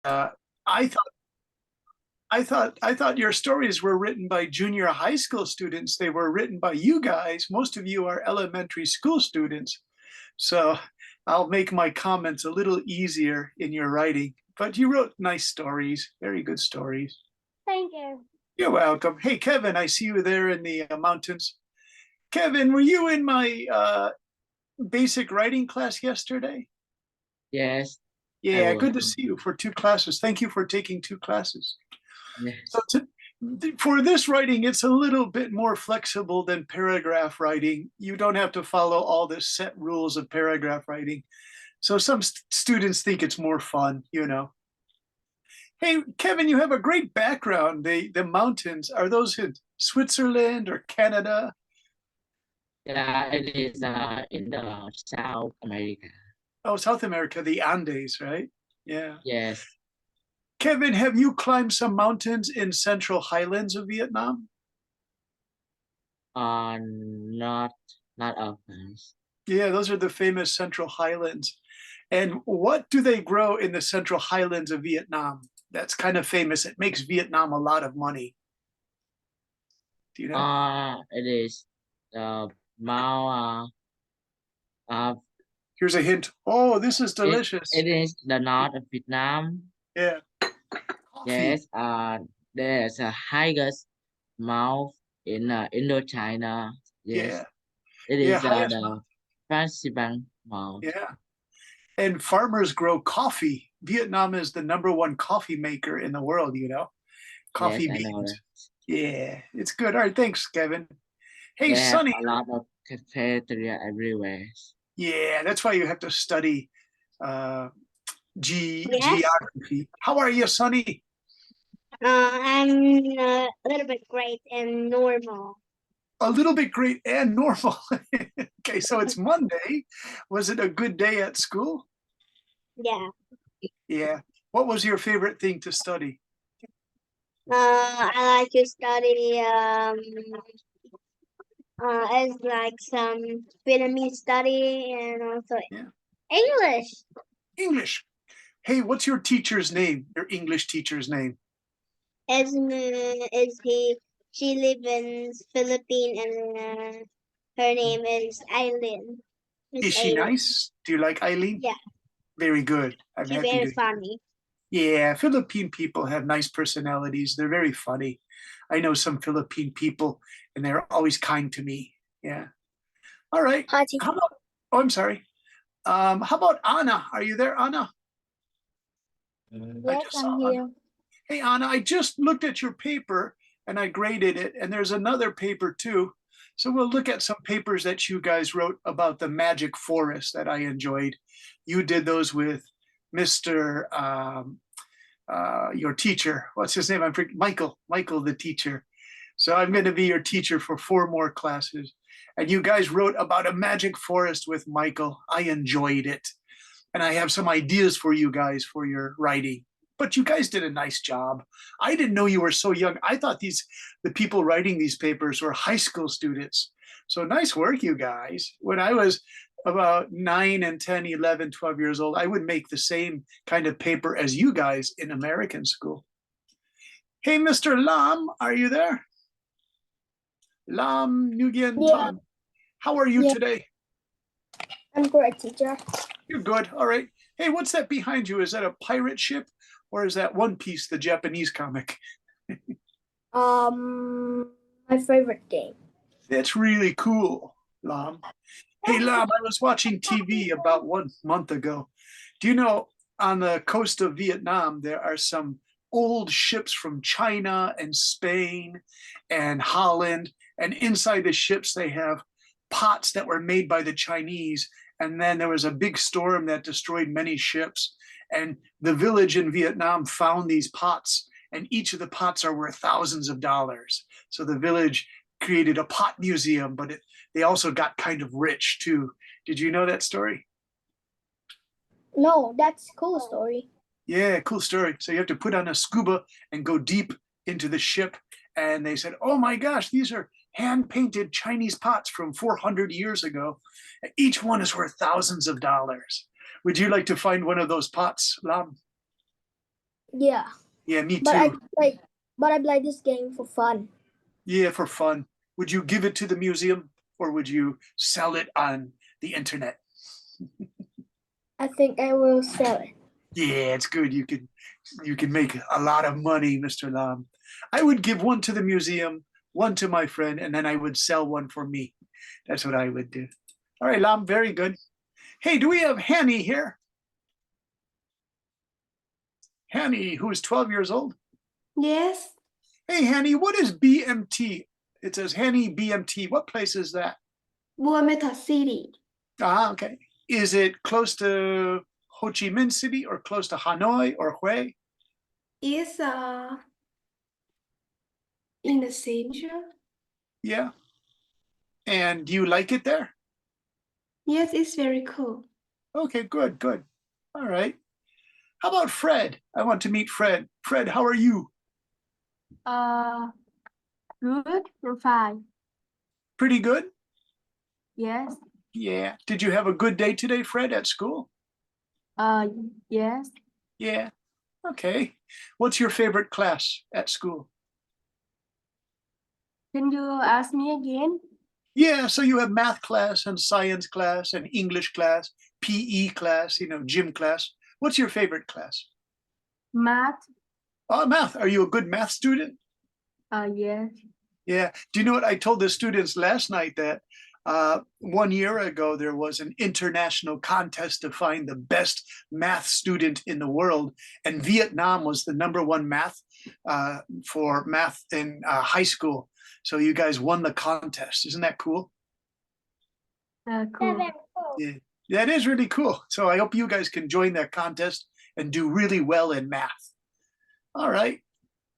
I thought I thought your stories were written by junior high school students. They were written by you guys. Most of you are elementary school students. So I'll make my comments a little easier in your writing. But you wrote nice stories, very good stories. Thank you. You're welcome. Hey, Kevin, I see you there in the mountains. Kevin, were you in my basic writing class yesterday? Yes, I Yeah, was. good to see you for two classes. Thank you for taking two classes. So Yes. for this writing, it's a little bit more flexible than paragraph writing. You don't have to follow all the set rules of paragraph writing. So some students think it's more fun. Hey, Kevin, you have a great background. The mountains, are those in Switzerland or Canada? Yeah, it is in the South America. Oh, South America, the Andes, right? Yeah. Yes, Kevin, have you climbed some mountains in central highlands of Vietnam? not often. Yeah, those are the famous central highlands. And what do they grow in the central highlands of Vietnam? That's kind of famous. It makes Vietnam a lot of money. Do you know? It is the Mount. Here's a hint. Oh, this is It delicious. is the north of Vietnam. Yeah, coffee. Yes, there's a highest mount in Indochina. Yes, Yeah, it yeah, is highest. the Fansipan Mount. Yeah. And farmers grow coffee. Vietnam is the number one coffee maker in the world. Yes, Coffee I know beans. that. Yeah, it's good. All right, thanks, Kevin. Hey, They have Sonny. a lot of cafeteria everywhere. Yeah, that's why you have to study uh, Yes. geography. How are you, Sonny? I'm a little bit great and normal. A little bit great and normal. Okay, so it's Monday. Was it a good day at school? Yeah. Yeah. What was your favorite thing to study? I like to study as like some Vietnamese study and also Yeah. English. English. Hey, what's your teacher's name? Your English teacher's name? Is he? She lives in Philippines and her name is Aileen. Miss Is she Aileen. nice? Do you like Eileen? Yeah, Very good. I'm she's happy very to. funny. Yeah, Philippine people have nice personalities. They're very funny. I know some Philippine people, and they're always kind to me. Yeah. All right. Hi, teacher. How about? Oh, I'm sorry. How about Anna? Are you there, Anna? I Yes, just saw I'm Anna. here. Hey, Anna, I just looked at your paper and I graded it, and there's another paper too. So we'll look at some papers that you guys wrote about the magic forest that I enjoyed. You did those with Mr. Your teacher. What's his name? I'm forgetting. Michael, the teacher. So I'm going to be your teacher for 4 more classes. And you guys wrote about a magic forest with Michael. I enjoyed it. And I have some ideas for you guys for your writing. But you guys did a nice job. I didn't know you were so young. I thought the people writing these papers were high school students. So nice work, you guys. When I was about 9 and 10, 11, 12 years old, I would make the same kind of paper as you guys in American school. Hey, Mr. Lam, are you there? Lam Nguyen Yeah, Tan. How are you yeah, today? I'm great, teacher. You're good. All right. Hey, what's that behind you? Is that a pirate ship or is that One Piece, the Japanese comic? My favorite game. That's really cool, Lam. Hey, Lam, I was watching TV about 1 month ago. Do you know on the coast of Vietnam, there are some old ships from China and Spain and Holland. And inside the ships, they have pots that were made by the Chinese. And then there was a big storm that destroyed many ships. And the village in Vietnam found these pots, and each of the pots are worth thousands of dollars. So the village created a pot museum, but they also got kind of rich too. Did you know that story? No, that's a cool story. Yeah, cool story. So you have to put on a scuba and go deep into the ship. And they said, oh my gosh, these are hand painted Chinese pots from 400 years ago. Each one is worth thousands of dollars. Would you like to find one of those pots, Lam? Yeah, Yeah, me but I too. play, but I play this game for fun. Yeah, for fun. Would you give it to the museum or would you sell it on the internet? I think I will sell it. Yeah, it's good. You can make a lot of money, Mr. Lam. I would give one to the museum, one to my friend, and then I would sell one for me. That's what I would do. All right, Lam, very good. Hey, do we have Hanny here? Hanny, who is 12 years old? Yes. Hey, Hanny, what is BMT? It says Hanny BMT. What place is that? Buametat City. Ah, okay. Is it close to Ho Chi Minh City or close to Hanoi or Hue? Is in the center. Yeah. And do you like it there? Yes, it's very cool. Okay, good, good. All right. How about Fred? I want to meet Fred. Fred, how are you? Good. We're fine. Pretty good? Yes. Yeah. Did you have a good day today, Fred, at school? Yes. Yeah. Okay. What's your favorite class at school? Can you ask me again? Yeah, so you have math class and science class and English class, PE class, gym class. What's your favorite class? Math. Oh, math. Are you a good math student? Yes. Yeah. Do you know what I told the students last night that 1 year ago there was an international contest to find the best math student in the world, and Vietnam was the #1 math for math in high school. So you guys won the contest. Isn't that cool? Cool. Yeah, that is really cool. So I hope you guys can join that contest and do really well in math. All right.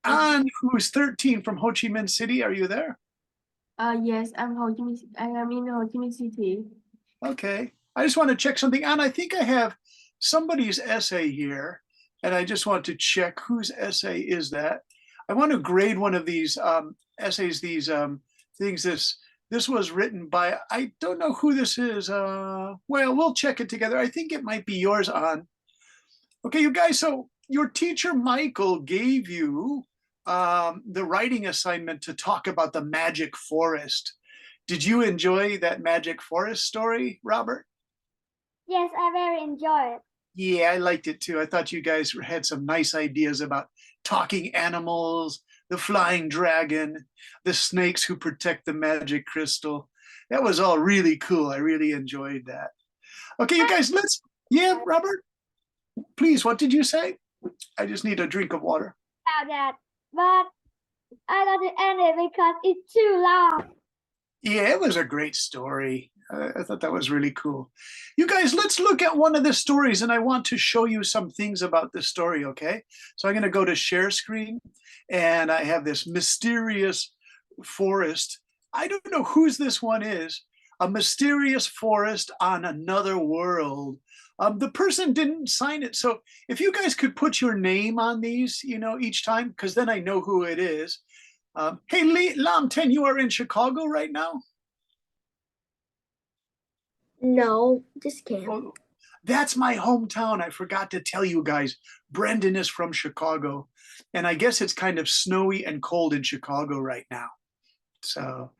An, who's 13 from Ho Chi Minh City, are you there? Yes, I am in Ho Chi Minh City. Okay. I just want to check something. An, I think I have somebody's essay here, and I just want to check whose essay is that. I want to grade one of these essays, these things. This was written by, I don't know who this is. Well, we'll check it together. I think it might be yours, An. Okay, you guys, so your teacher, Michael, gave you the writing assignment to talk about the magic forest. Did you enjoy that magic forest story, Robert? Yes, I very enjoy it. Yeah, I liked it too. I thought you guys had some nice ideas about talking animals, the flying dragon, the snakes who protect the magic crystal. That was all really cool. I really enjoyed that. Okay, you guys, yeah, Robert, please, what did you say? I just need a drink of water. About that, but I don't end it because it's too long. Yeah, it was a great story. I thought that was really cool. You guys, let's look at one of the stories, and I want to show you some things about this story, okay? So I'm going to go to share screen, and I have this mysterious forest. I don't know whose this one is. A mysterious forest on another world. The person didn't sign it. So if you guys could put your name on these, each time, because then I know who it is. Hey, Lam 10, you are in Chicago right now? No, just can't. Oh, that's my hometown. I forgot to tell you guys. Brendan is from Chicago. And I guess it's kind of snowy and cold in Chicago right now. So, all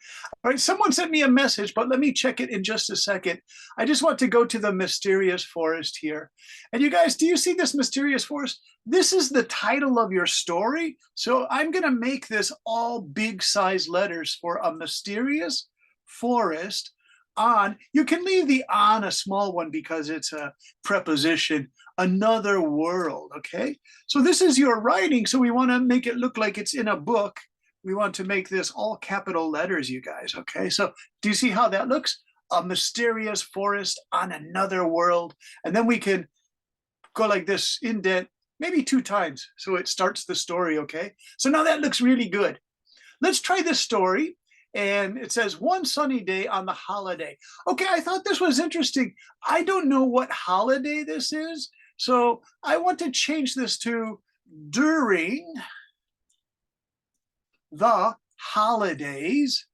right, someone sent me a message, but let me check it in just a second. I just want to go to the mysterious forest here. And you guys, do you see this mysterious forest? This is the title of your story. So I'm going to make this all big size letters for a mysterious forest on. You can leave the on a small one because it's a preposition, another world, okay? So this is your writing. So we want to make it look like it's in a book. We want to make this all capital letters, you guys, okay? So do you see how that looks? A mysterious forest on another world. And then we can go like this, indent, maybe 2 times. So it starts the story, okay? So now that looks really good. Let's try this story. And it says, one sunny day on the holiday. Okay, I thought this was interesting. I don't know what holiday this is. So I want to change this to during the holidays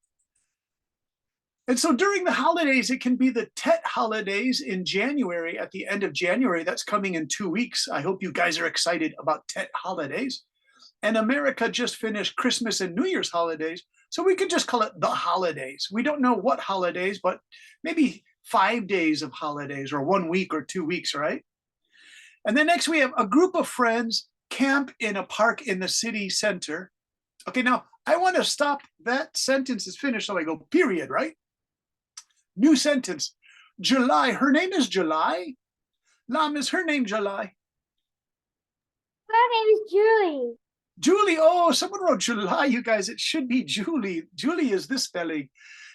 And so during the holidays, it can be the Tet holidays in January, at the end of January. That's coming in 2 weeks. I hope you guys are excited about Tet holidays. And America just finished Christmas and New Year's holidays. So we could just call it the holidays. We don't know what holidays, but maybe 5 days of holidays or 1 week or 2 weeks, right? And then next we have a group of friends camp in a park in the city center. Okay, now I want to stop. That sentence is finished, so I go period, right? New sentence. July. Her name is July. Lam, is her name July? Her name is Julie. Julie. Oh, someone wrote July, you guys. It should be Julie. Julie is this spelling.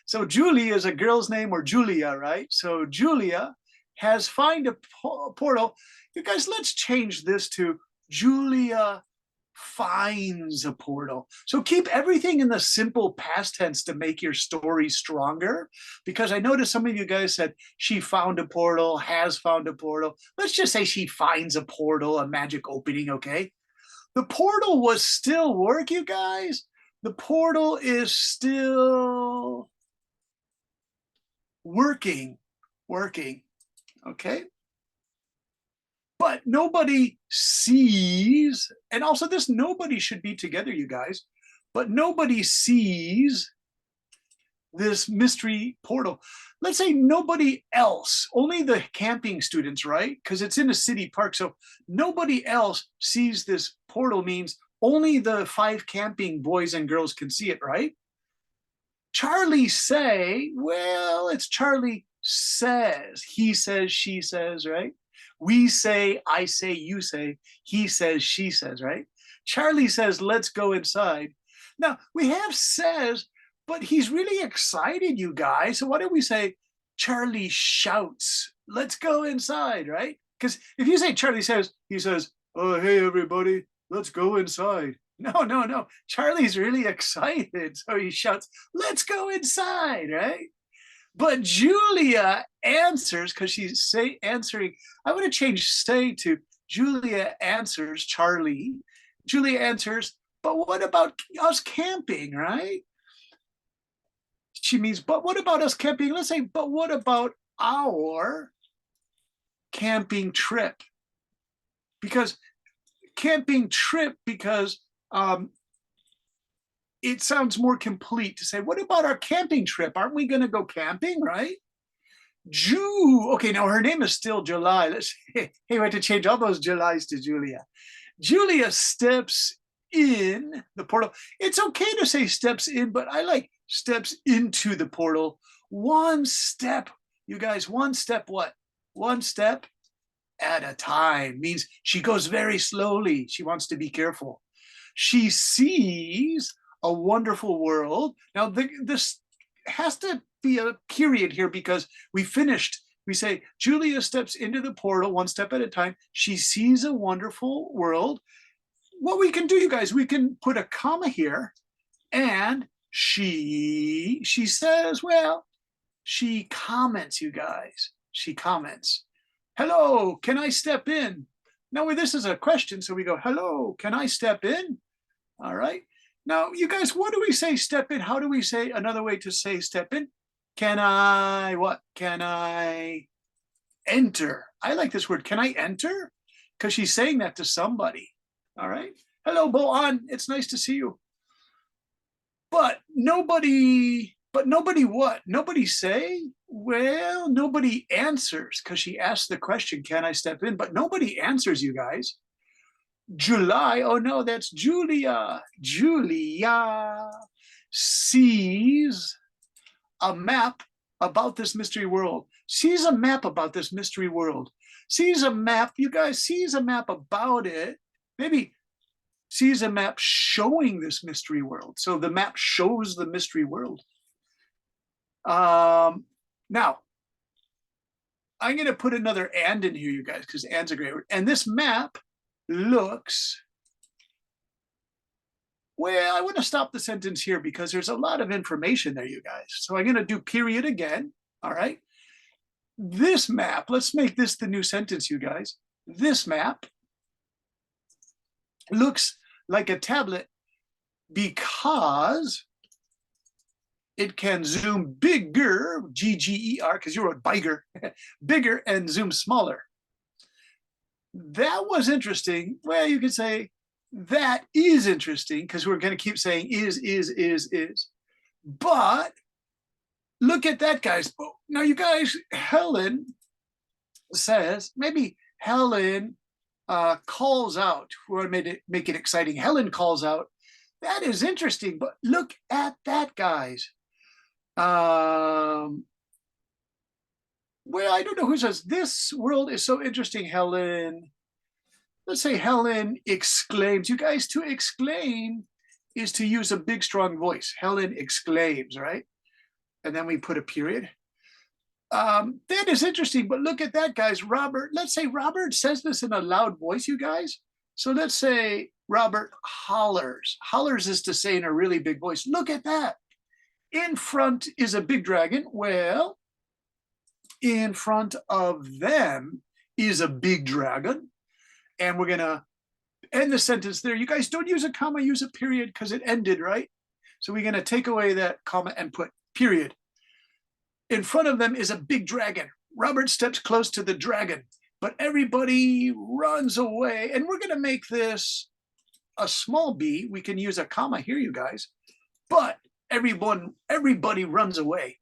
So Julie is a girl's name, or Julia, right? So Julia has find a portal. You guys, let's change this to Julia finds a portal. So keep everything in the simple past tense to make your story stronger, because I noticed some of you guys said she found a portal, has found a portal. Let's just say she finds a portal, a magic opening, okay? The portal was still work, you guys. The portal is still working, okay? But nobody sees, and also this nobody should be together, you guys, but nobody sees this mystery portal. Let's say nobody else, only the camping students, right? Because it's in a city park, so nobody else sees this portal means only the 5 camping boys and girls can see it, right? Charlie say, well, it's Charlie says, he says, she says, right? We say, I say, you say, he says, she says, right? Charlie says, let's go inside. Now, we have says, but he's really excited, you guys. So why don't we say, Charlie shouts, let's go inside, right? Because if you say Charlie says, he says, oh, hey, everybody, let's go inside. No. Charlie's really excited. So he shouts, let's go inside, right? But Julia answers, because she's answering. I want to change say to Julia answers Charlie. Julia answers, but what about us camping, right? She means, but what about us camping? Let's say, but what about our camping trip? Because camping trip, because it sounds more complete to say, what about our camping trip? Aren't we going to go camping, right? Okay, now her name is still July. Let's hey, we have to change all those Julys to Julia. Julia steps in the portal. It's okay to say steps in, but I like steps into the portal. One step, you guys, one step what? One step at a time means she goes very slowly. She wants to be careful. She sees a wonderful world. Now, this has to be a period here because we finished. We say, Julia steps into the portal one step at a time. She sees a wonderful world. What we can do, you guys, we can put a comma here, and she says, well, she comments, you guys. She comments, hello, can I step in? Now, this is a question, so we go, hello, can I step in? All right. Now, you guys, what do we say step in? How do we say another way to say step in? Can I, what? Can I enter? I like this word. Can I enter? Because she's saying that to somebody. All right. Hello, Boan. It's nice to see you. But nobody what? Nobody say? Well, nobody answers because she asked the question, can I step in? But nobody answers, you guys. July, oh no, that's Julia. Julia sees a map about this mystery world. Sees a map about this mystery world. Sees a map, you guys, sees a map about it. Maybe sees a map showing this mystery world. So the map shows the mystery world. Now, I'm going to put another and in here, you guys, because and's a great word. And this map looks, well, I want to stop the sentence here because there's a lot of information there, you guys. So I'm going to do period again. All right. This map, let's make this the new sentence, you guys. This map looks like a tablet because it can zoom bigger, G-G-E-R, because you wrote bigger, bigger, and zoom smaller. That was interesting. Well, you could say that is interesting because we're going to keep saying is. But look at that, guys. Now, you guys, Helen says, maybe Helen calls out. We want to make it exciting. Helen calls out. That is interesting, but look at that, guys. Well, I don't know who says this world is so interesting, Helen. Let's say Helen exclaims. You guys, to exclaim is to use a big, strong voice. Helen exclaims, right? And then we put a period. That is interesting, but look at that, guys. Robert, let's say Robert says this in a loud voice, you guys. So let's say Robert hollers. Hollers is to say in a really big voice. Look at that. In front is a big dragon. Well, in front of them is a big dragon. And we're going to end the sentence there. You guys don't use a comma, use a period because it ended, right? So we're going to take away that comma and put period. In front of them is a big dragon. Robert steps close to the dragon, but everybody runs away. And we're going to make this a small b. We can use a comma here, you guys. But everybody runs away.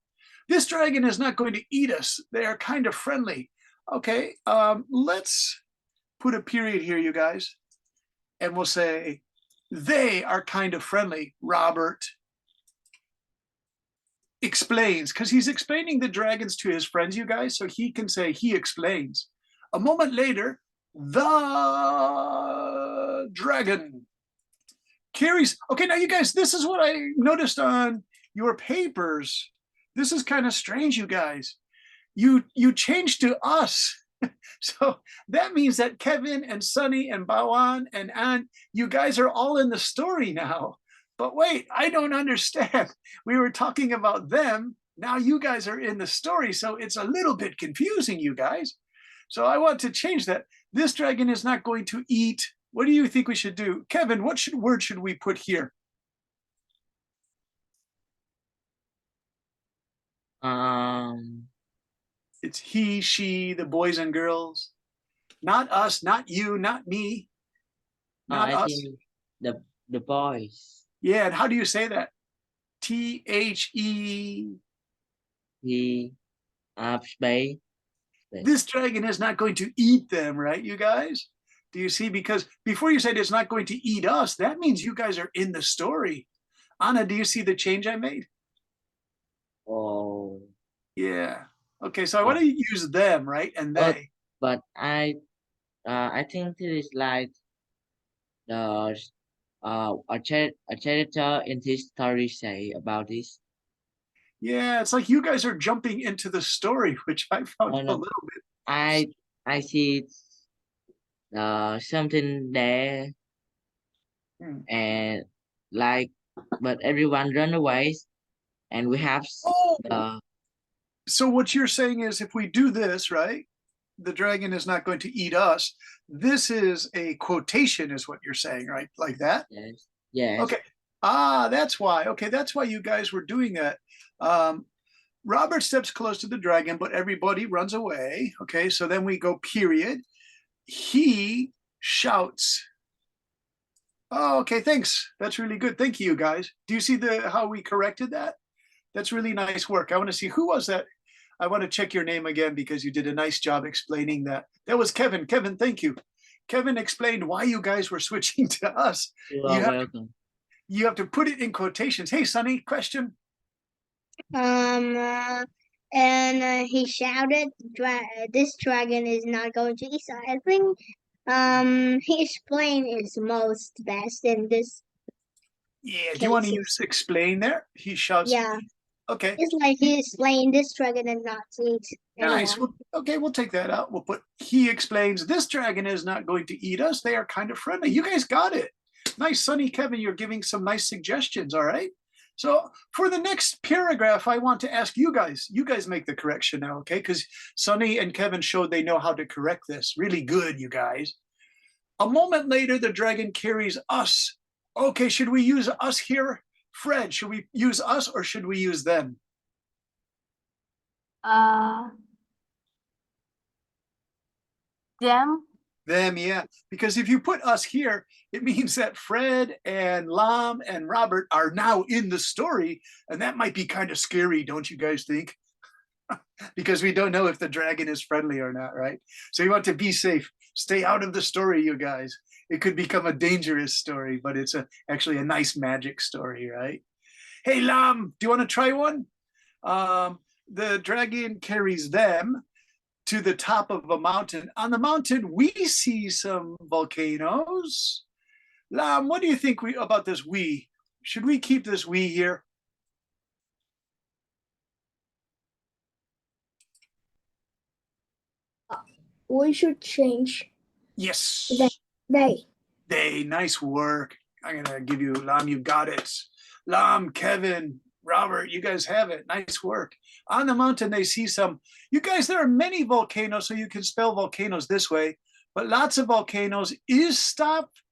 This dragon is not going to eat us. They are kind of friendly. Okay, let's put a period here, you guys. And we'll say, they are kind of friendly. Robert explains, because he's explaining the dragons to his friends, you guys, so he can say he explains. A moment later, the dragon carries. Okay, now you guys, this is what I noticed on your papers. This is kind of strange, you guys. You changed to us. So that means that Kevin and Sunny and Bawan and Ann, you guys are all in the story now. But wait, I don't understand. We were talking about them. Now you guys are in the story. So it's a little bit confusing, you guys. So I want to change that. This dragon is not going to eat. What do you think we should do? Kevin, what word should we put here? It's he, she, the boys and girls. Not us, not you, not me. Not I us. think the boys. Yeah, and how do you say that? T-H-E. He space. This dragon is not going to eat them, right, you guys? Do you see? Because before you said it's not going to eat us, that means you guys are in the story. Anna, do you see the change I made? Oh. Yeah. Okay, so I want to use them, right? And they. But I think this is like the a character in this story say about this. Yeah, it's like you guys are jumping into the story, which I found a little bit. I see something there, and like, but everyone run away, and we have So what you're saying is if we do this, right, the dragon is not going to eat us. This is a quotation is what you're saying, right? Like that? Yes. Yes. Okay. That's why. Okay, that's why you guys were doing that. Robert steps close to the dragon, but everybody runs away. Okay, so then we go period. He shouts. Oh, okay, thanks. That's really good. Thank you, guys. Do you see how we corrected that? That's really nice work. I want to see who was that. I want to check your name again because you did a nice job explaining that. That was Kevin. Kevin, thank you. Kevin explained why you guys were switching to us. You have to put it in quotations. Hey, Sunny, question. And he shouted, "This dragon is not going to eat." So I think he explained is most best in this. Yeah, do you want to use explain there? He shouts. Yeah. Okay. It's like he explained this dragon and not to eat. Nice. Okay, we'll take that out. We'll put he explains this dragon is not going to eat us. They are kind of friendly. You guys got it. Nice, Sunny, Kevin. You're giving some nice suggestions. All right. So for the next paragraph, I want to ask you guys. You guys make the correction now, okay? Because Sunny and Kevin showed they know how to correct this. Really good, you guys. A moment later, the dragon carries us. Okay, should we use us here Fred, should we use us or should we use them? Them. Them, yeah. Because if you put us here, it means that Fred and Lam and Robert are now in the story, and that might be kind of scary, don't you guys think? Because we don't know if the dragon is friendly or not, right? So you want to be safe. Stay out of the story, you guys. It could become a dangerous story, but it's actually a nice magic story, right? Hey, Lam, do you want to try one? The dragon carries them to the top of a mountain. On the mountain, we see some volcanoes. Lam, what do you think about this we? Should we keep this we here? We should change Yes. they. They, nice work. I'm gonna give you, Lam, you got it. Lam, Kevin, Robert, you guys have it. Nice work. On the mountain, they see some, you guys, there are many volcanoes, so you can spell volcanoes this way, but lots of volcanoes is stopped.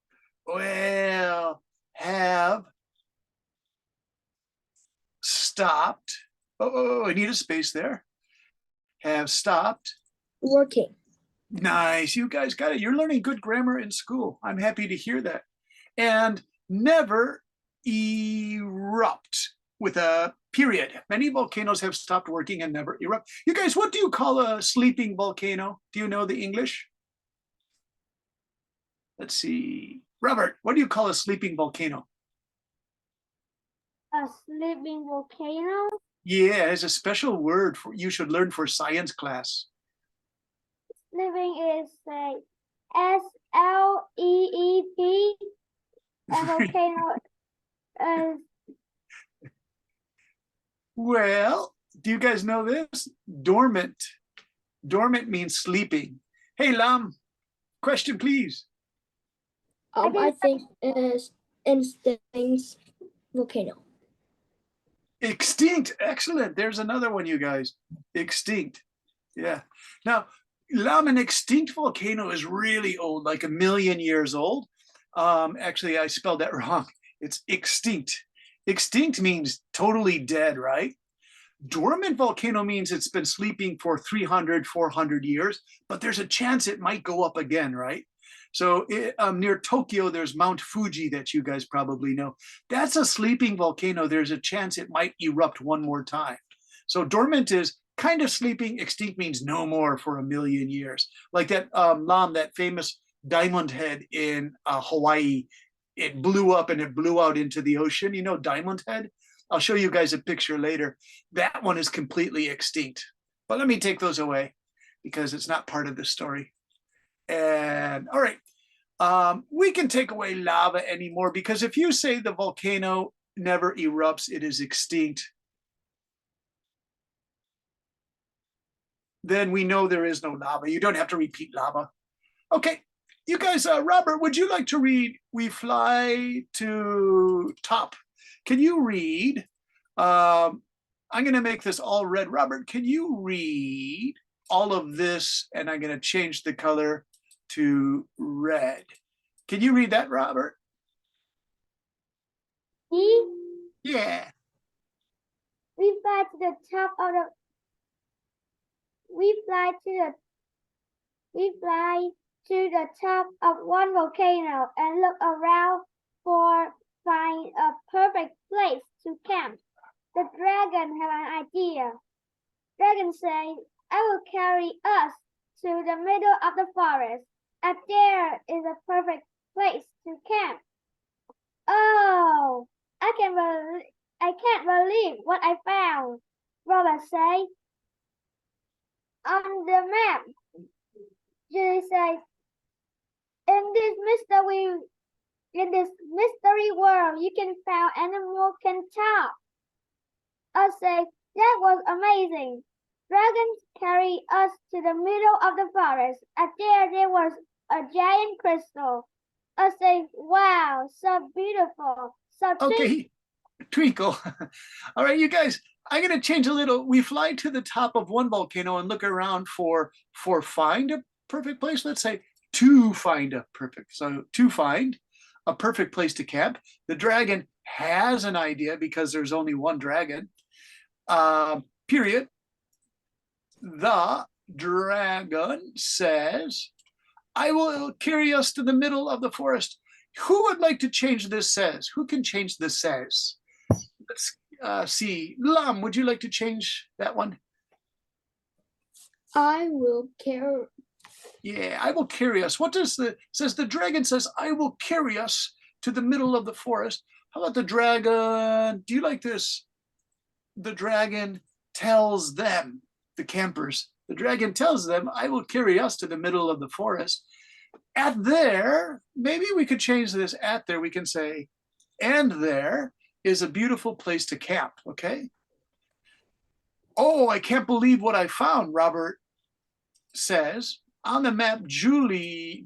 Well, have stopped. Oh, I need a space there. Have stopped Working. Nice. You guys got it. You're learning good grammar in school. I'm happy to hear that. And never erupt with a period. Many volcanoes have stopped working and never erupt. You guys, what do you call a sleeping volcano? Do you know the English? Let's see. Robert, what do you call a sleeping volcano? A sleeping volcano? Yeah, it's a special word for you should learn for science class. Sleeping is SLEEP. A volcano is Well, do you guys know this? Dormant. Dormant means sleeping. Hey, Lam, question, please. I think it is instincts volcano. Extinct. Excellent. There's another one, you guys. Extinct. Yeah. Now, Lam, an extinct volcano is really old, like 1,000,000 years old. Actually, I spelled that wrong. It's extinct. Extinct means totally dead, right? Dormant volcano means it's been sleeping for 300, 400 years, but there's a chance it might go up again, right? So near Tokyo, there's Mount Fuji that you guys probably know. That's a sleeping volcano. There's a chance it might erupt one more time. So dormant is kind of sleeping. Extinct means no more for 1,000,000 years. Like that Lam, that famous diamond head in Hawaii, it blew up and it blew out into the ocean. You know, diamond head? I'll show you guys a picture later. That one is completely extinct. But let me take those away because it's not part of the story. And all right, we can take away lava anymore because if you say the volcano never erupts, it is extinct, then we know there is no lava. You don't have to repeat lava. Okay, you guys, Robert, would you like to read We Fly to Top? Can you read? I'm going to make this all red. Robert, can you read all of this? And I'm going to change the color to red. Can you read that, Robert? Yeah. we fly to the top of the we fly to the top of one volcano and look around for find a perfect place to camp. The dragon have an idea. Dragon say, I will carry us to the middle of the forest. And there is a perfect place to camp. Oh, I can't believe what I found. Robert say. On the map, Julie say, in this mystery world, you can find animal can talk. I say, that was amazing. Dragons carry us to the middle of the forest, and there was a giant crystal. I say, wow, so beautiful, so Okay, twinkle. All right, you guys, I'm going to change a little. We fly to the top of one volcano and look around for find a perfect place. Let's say to find a perfect. So to find a perfect place to camp. The dragon has an idea because there's only one dragon. Period. The dragon says, I will carry us to the middle of the forest. Who would like to change this says? Who can change this says? Let's see. Lam, would you like to change that one? I will carry. Yeah, I will carry us. What does the dragon says, I will carry us to the middle of the forest. How about the dragon? Do you like this? The dragon tells them, the campers, the dragon tells them, I will carry us to the middle of the forest. At there, maybe we could change this at there. We can say, and there is a beautiful place to camp, okay? Oh, I can't believe what I found, Robert says. On the map, Julie,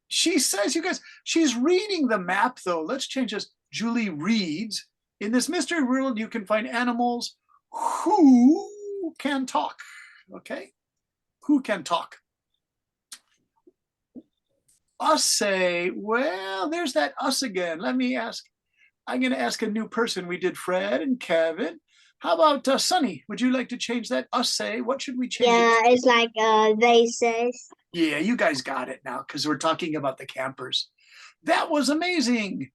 she says, you guys, she's reading the map though. Let's change this. Julie reads. In this mystery world, you can find animals who can talk. Okay, who can talk? Us say, well, there's that us again. Let me ask. I'm going to ask a new person. We did Fred and Kevin. How about Sunny? Would you like to change that? Us say. What should we change? Yeah, it it's like they say. Yeah, you guys got it now because we're talking about the campers. That was amazing.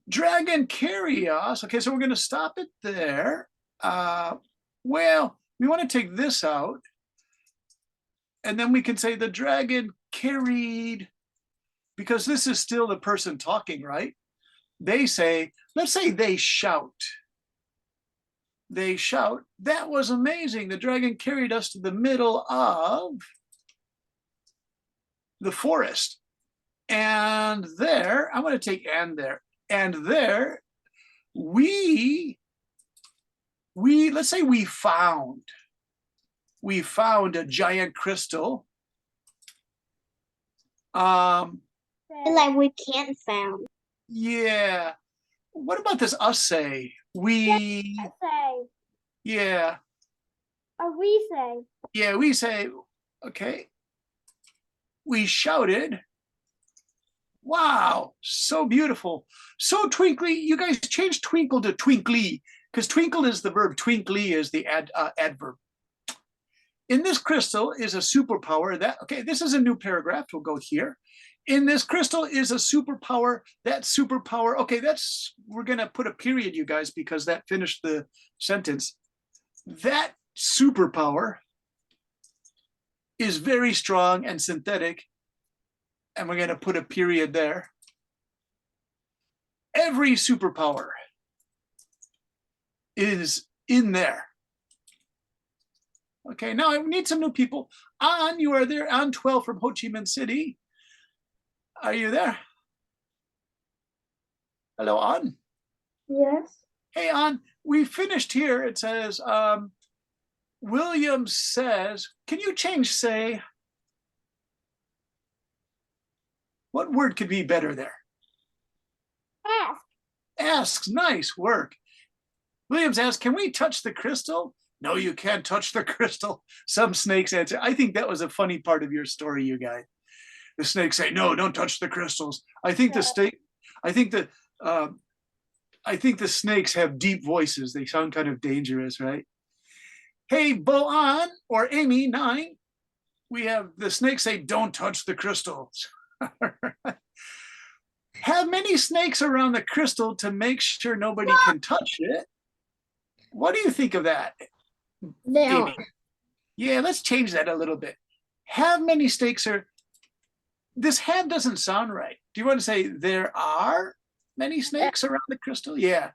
Dragon carry us. Okay, so we're going to stop it there. Well, we want to take this out. And then we can say the dragon carried, because this is still the person talking, right? They say, let's say they shout. They shout, that was amazing. The dragon carried us to the middle of the forest. And there, I'm going to take and there. And there, we let's say we found a giant crystal. Like we can't found. Yeah. What about this us say? We Say, yeah. or we say. Yeah, we say, okay. We shouted. Wow, so beautiful. So twinkly. You guys changed twinkle to twinkly because twinkle is the verb, twinkly is the adverb. In this crystal is a superpower that, okay, this is a new paragraph. We'll go here. In this crystal is a superpower. That superpower, okay, we're going to put a period, you guys, because that finished the sentence. That superpower is very strong and synthetic. And we're going to put a period there. Every superpower is in there. Okay, now I need some new people. An, you are there. An 12 from Ho Chi Minh City. Are you there? Hello, An. Yes. Hey, An, we finished here. It says, William says, can you change say? What word could be better there? Ask. Asks, nice work. Williams asks, can we touch the crystal? No, you can't touch the crystal. Some snakes answer. I think that was a funny part of your story, you guys. The snakes say, no, don't touch the crystals. I think the snakes have deep voices. They sound kind of dangerous, right? Hey, Bo-An or Amy 9, we have the snakes say, don't touch the crystals. Have many snakes around the crystal to make sure nobody can touch it. What do you think of that? They Amy? are. Yeah, let's change that a little bit. Have many snakes are. This have doesn't sound right. Do you want to say there are many snakes around the crystal? Yeah,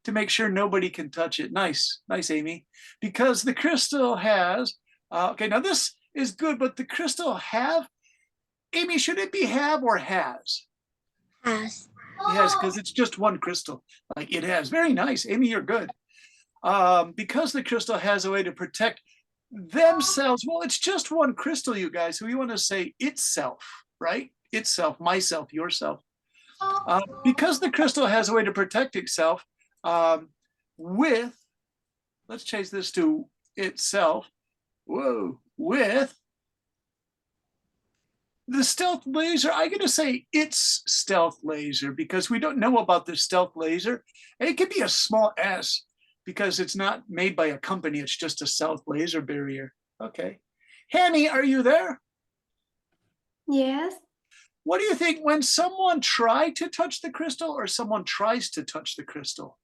to make sure nobody can touch it. Nice, nice, Amy. Because the crystal has, okay, now this is good, but the crystal have, Amy, should it be have or has? Has. It has, because it's just one crystal. Like it has. Very nice. Amy, you're good. Because the crystal has a way to protect themselves. Well, it's just one crystal, you guys. So we want to say itself, right? Itself, myself, yourself. Because the crystal has a way to protect itself with, let's change this to itself. Whoa, with The stealth laser, I'm going to say it's stealth laser because we don't know about the stealth laser. And it could be a small s because it's not made by a company. It's just a stealth laser barrier. Okay. Hanny, are you there? Yes. What do you think when someone tried to touch the crystal or someone tries to touch the crystal?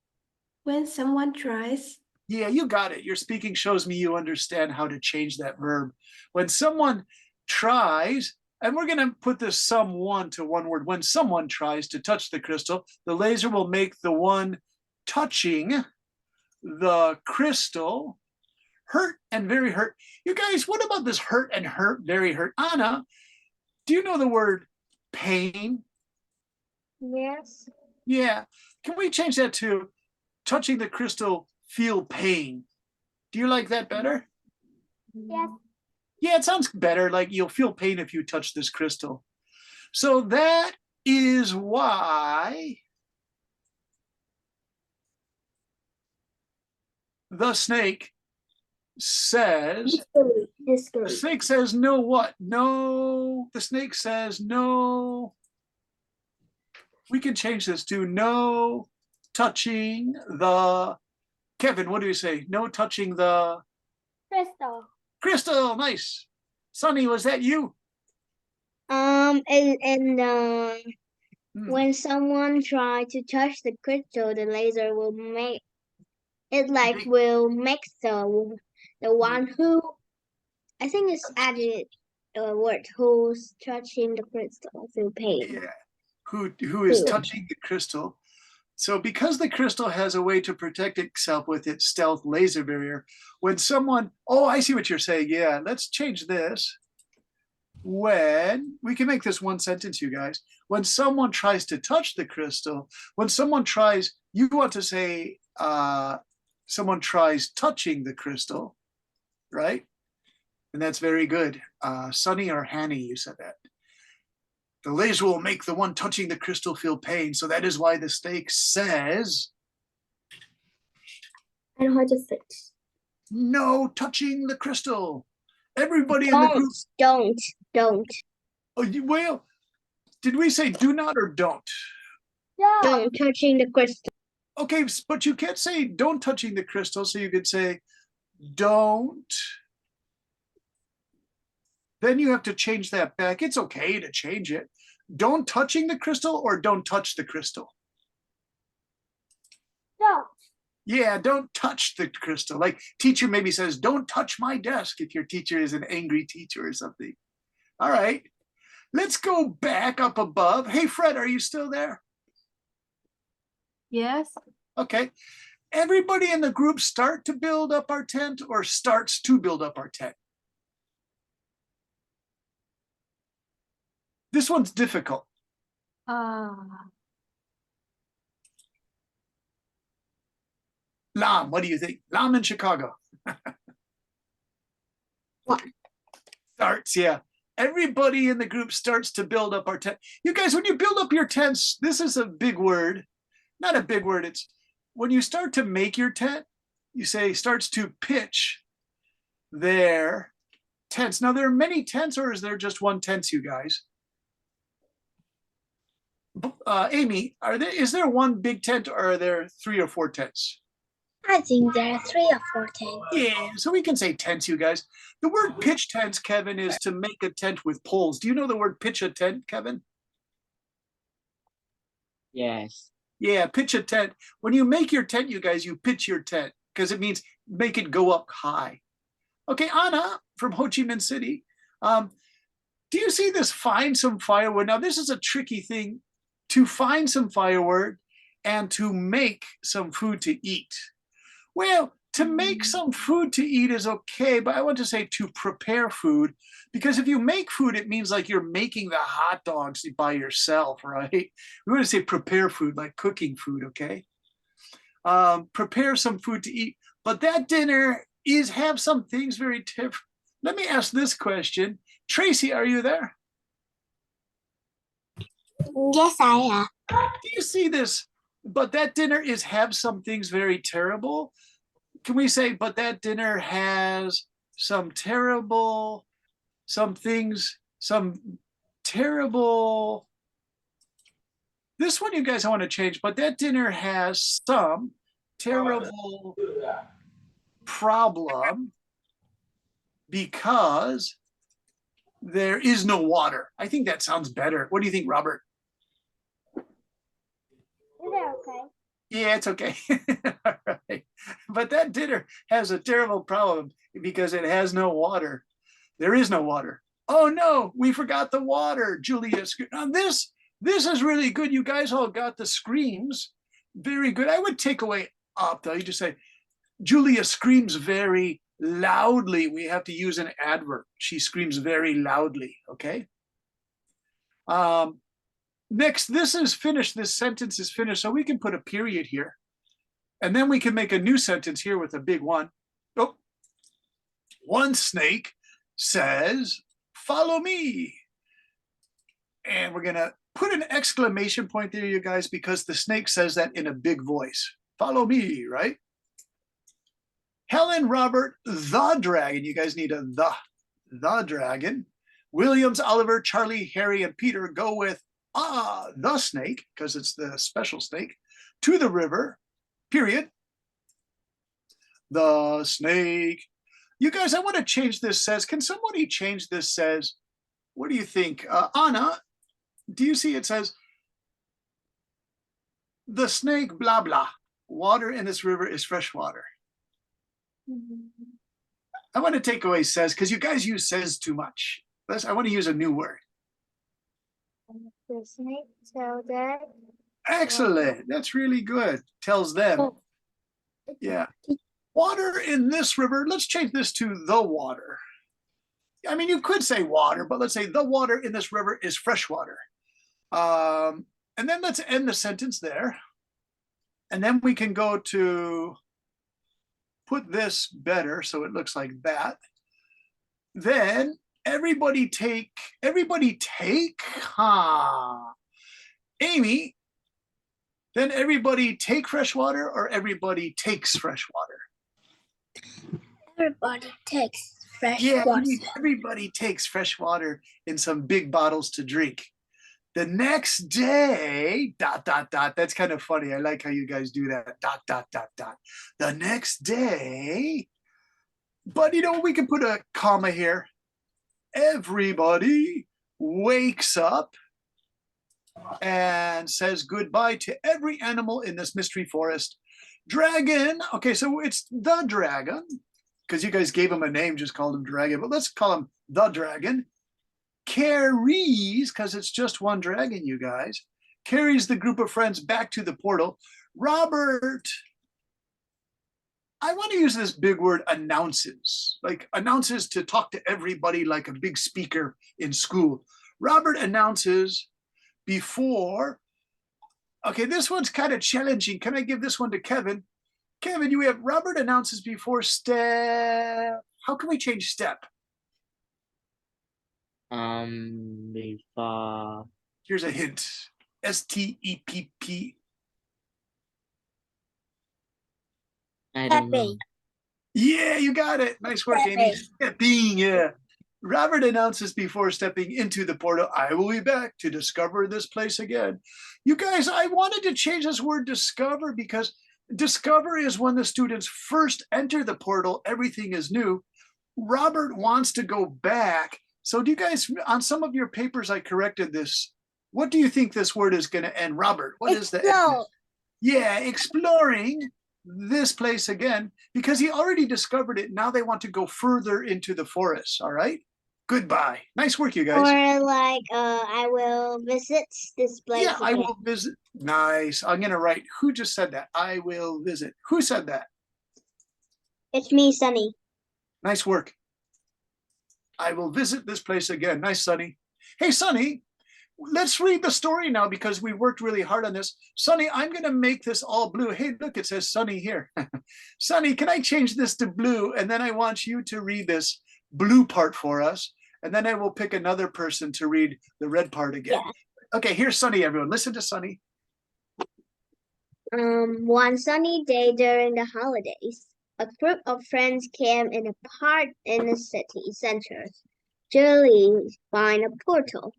When someone tries. Yeah, you got it. Your speaking shows me you understand how to change that verb. When someone tries, and we're going to put this someone to one word. When someone tries to touch the crystal, the laser will make the one touching the crystal hurt and very hurt. You guys, what about this hurt and hurt, very hurt? Anna, do you know the word pain? Yes. Yeah. Can we change that to touching the crystal, feel pain? Do you like that better? Yes. Yeah, it sounds better. Like you'll feel pain if you touch this crystal. So that is why the snake says, the Discourage. snake says, no, what? No, the snake says, no. We can change this to no touching the, Kevin, what do you say? No touching the Crystal. crystal. Nice. Sonny, was that you? Hmm. When someone tries to touch the crystal, the laser will make it like will make the one who I think it's added a word who's touching the crystal feel pain. Yeah. Who is Feel. touching the crystal. So because the crystal has a way to protect itself with its stealth laser barrier, when someone, oh, I see what you're saying. Yeah, let's change this. When, we can make this one sentence, you guys. When someone tries to touch the crystal, when someone tries, you want to say, someone tries touching the crystal, right? And that's very good. Sonny or Hanny, you said that. The laser will make the one touching the crystal feel pain. So that is why the snake says, I know how to fix. no touching the crystal. Everybody in the group. Don't. Oh, well, did we say do not or don't? No. Don't touching the crystal. Okay, but you can't say don't touching the crystal. So you could say don't. Then you have to change that back. It's okay to change it. Don't touching the crystal or don't touch the crystal. Don't. Yeah, don't touch the crystal. Like teacher maybe says, don't touch my desk if your teacher is an angry teacher or something. All right, let's go back up above. Hey, Fred, are you still there? Yes. Okay. Everybody in the group start to build up our tent or starts to build up our tent? This one's difficult. Lam, what do you think? Lam in Chicago. What? Starts, yeah. Everybody in the group starts to build up our tent. You guys, when you build up your tents, this is a big word. Not a big word. It's when you start to make your tent, you say starts to pitch their tents. Now, there are many tents, or is there just one tent, you guys? Amy, is there one big tent or are there 3 or 4 tents? I think there are 3 or 4 tents. Yeah, so we can say tents, you guys. The word pitch tents, Kevin, is to make a tent with poles. Do you know the word pitch a tent, Kevin? Yes. Yeah, pitch a tent. When you make your tent, you guys, you pitch your tent because it means make it go up high. Okay, Anna from Ho Chi Minh City. Do you see this find some firewood? Now, this is a tricky thing to find some firewood and to make some food to eat. Well, to make some food to eat is okay, but I want to say to prepare food, because if you make food, it means like you're making the hot dogs by yourself, right? We want to say prepare food, like cooking food, okay? Prepare some food to eat, but that dinner is have some things very different. Let me ask this question. Tracy, are you there? Yes, I am. Do you see this? But that dinner is have some things very terrible. Can we say, but that dinner has some terrible, some things, some terrible. This one you guys I want to change, but that dinner has some terrible problem because there is no water. I think that sounds better. What do you think, Robert? Is that okay? Yeah, it's okay. All right. But that dinner has a terrible problem because it has no water. There is no water. Oh no, we forgot the water, Julia. Now this is really good. You guys all got the screams. Very good. I would take away up though. You just say, Julia screams very loudly. We have to use an adverb. She screams very loudly. Okay. Next, this is finished. This sentence is finished. So we can put a period here. And then we can make a new sentence here with a big one. Oh, one snake says, follow me. And we're going to put an exclamation point there, you guys, because the snake says that in a big voice. Follow me, right? Helen, Robert, the dragon. You guys need a the dragon. Williams, Oliver, Charlie, Harry, and Peter go with the snake, because it's the special snake, to the river, period. The snake. You guys, I want to change this says. Can somebody change this says? What do you think? Anna, do you see it says, the snake, blah, blah. Water in this river is fresh water. I want to take away says, because you guys use says too much. I want to use a new word. The snake tells that. Excellent. That's really good. Tells them. Yeah. Water in this river. Let's change this to the water. I mean, you could say water, but let's say the water in this river is fresh water. And then let's end the sentence there. And then we can go to put this better so it looks like that. Then everybody take, Amy, then everybody take fresh water or everybody takes fresh water? Everybody takes fresh Yeah, water. everybody takes fresh water in some big bottles to drink. The next day, ... That's kind of funny. I like how you guys do that. ... The next day, but you know, we can put a comma here. Everybody wakes up and says goodbye to every animal in this mystery forest. Dragon. Okay, so it's the dragon, because you guys gave him a name, just called him dragon, but let's call him the dragon. Carries, because it's just one dragon, you guys, carries the group of friends back to the portal. Robert, I want to use this big word, announces, like announces to talk to everybody like a big speaker in school. Robert announces before. Okay, this one's kind of challenging. Can I give this one to Kevin? Kevin, you have Robert announces before step. How can we change step? Before. Here's a hint. STEPP. I don't know. Yeah, you got it. Nice work, Amy. Stepping, yeah. Robert announces before stepping into the portal, I will be back to discover this place again. You guys, I wanted to change this word discover because discover is when the students first enter the portal, everything is new. Robert wants to go back. So do you guys, on some of your papers, I corrected this. What do you think this word is going to end? Robert, what is the end? Yeah, exploring this place again, because he already discovered it. Now they want to go further into the forest. All right. Goodbye. Nice work, you guys. Or like, I will visit this place. Yeah, I will visit. Nice. I'm going to write, who just said that? I will visit. Who said that? It's me, Sunny. Nice work. I will visit this place again. Nice, Sunny. Hey, Sunny, let's read the story now because we worked really hard on this. Sunny, I'm going to make this all blue. Hey, look, it says Sunny here. Sunny, can I change this to blue? And then I want you to read this blue part for us. And then I will pick another person to read the red part again. Yeah. Okay, here's Sunny, everyone. Listen to Sunny. One sunny day during the holidays, a group of friends came in a park in the city center. Julie find a portal.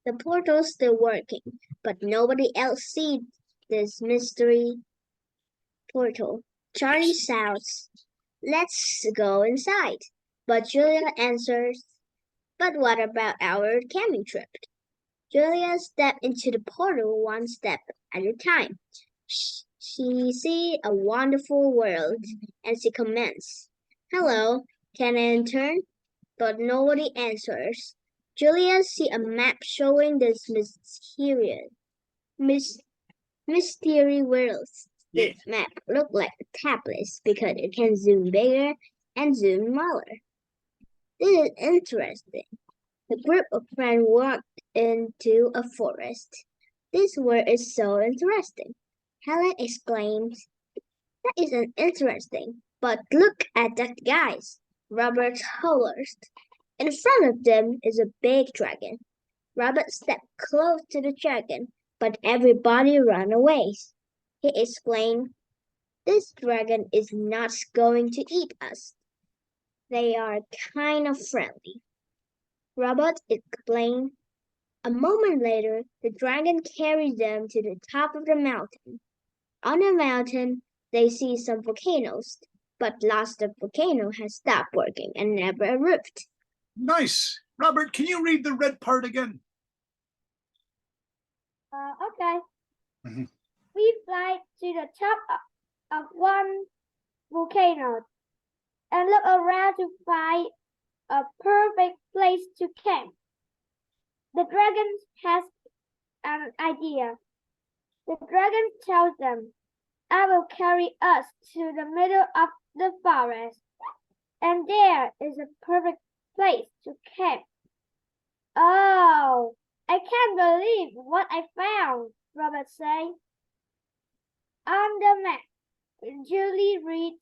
The portal's still working, but nobody else sees this mystery portal. Charlie shouts, "Let's go inside." But Julia answers, "But what about our camping trip?" Julia stepped into the portal one step at a time. She sees a wonderful world, and she comments, "Hello, can I enter?" But nobody answers. Julia sees a map showing this mystery world. Yeah. This map looks like a tablet because it can zoom bigger and zoom smaller. This is interesting. The group of friends walked into a forest. "This world is so interesting," Helen exclaims. "That isn't interesting, but look at that, guys," Robert hollers. In front of them is a big dragon. Robert stepped close to the dragon, but everybody ran away. He explained, "This dragon is not going to eat us. They are kind of friendly." Robert explained. A moment later, the dragon carried them to the top of the mountain. On the mountain, they see some volcanoes, but last the volcano has stopped working and never erupted. Nice. Robert, can you read the red part again? Okay. Mhm. We fly to the top of one volcano and look around to find a perfect place to camp. The dragon has an idea. The dragon tells them, "I will carry us to the middle of the forest, and there is a perfect place to camp." "Oh, I can't believe what I found," Robert said. On the map, Julie reads,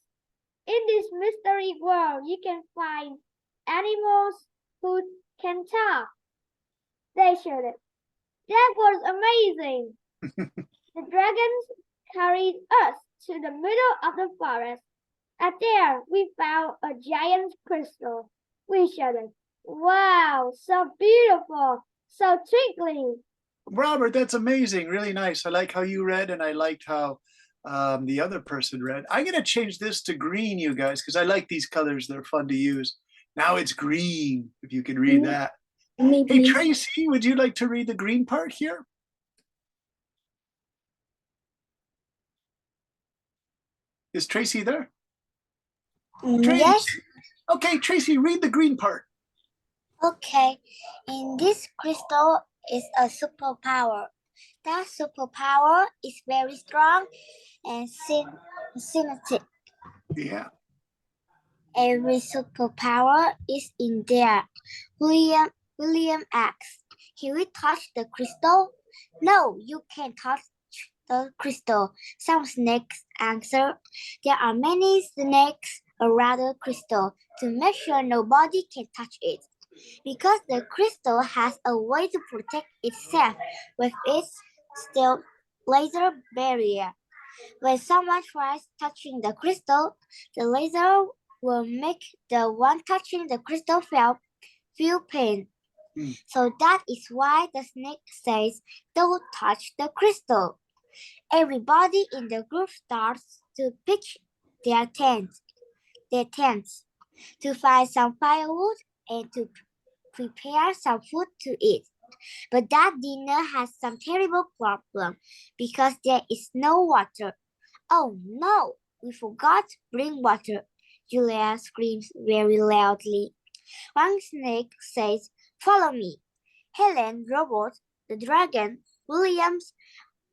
"In this mystery world, you can find animals who can talk." They shouted. That was amazing. The dragons carried us to the middle of the forest, and there we found a giant crystal. We shouted, "Wow, so beautiful, so twinkling." Robert, that's amazing. Really nice. I like how you read, and I liked how the other person read. I'm going to change this to green, you guys, because I like these colors. They're fun to use. Now it's green, if you can read that. Me, Hey, please. Tracy, would you like to read the green part here? Is Tracy there? Tracy. Yes, Okay, Tracy, read the green part. okay. In this crystal is a superpower. That superpower is very strong and synergetic. Yeah. Every superpower is in there. William asks, "Can we touch the crystal?" "No, you can't touch the crystal," some snakes answer. "There are many snakes around the crystal to make sure nobody can touch it, because the crystal has a way to protect itself with its steel laser barrier. When someone tries touching the crystal, the laser will make the one touching the crystal feel pain. So that is why the snake says, 'Don't touch the crystal.'" Everybody in the group starts to pitch their tents to find some firewood and to prepare some food to eat. But that dinner has some terrible problem because there is no water. "Oh no, we forgot to bring water," Julia screams very loudly. One snake says, "Follow me." Helen, Robert, the dragon, Williams,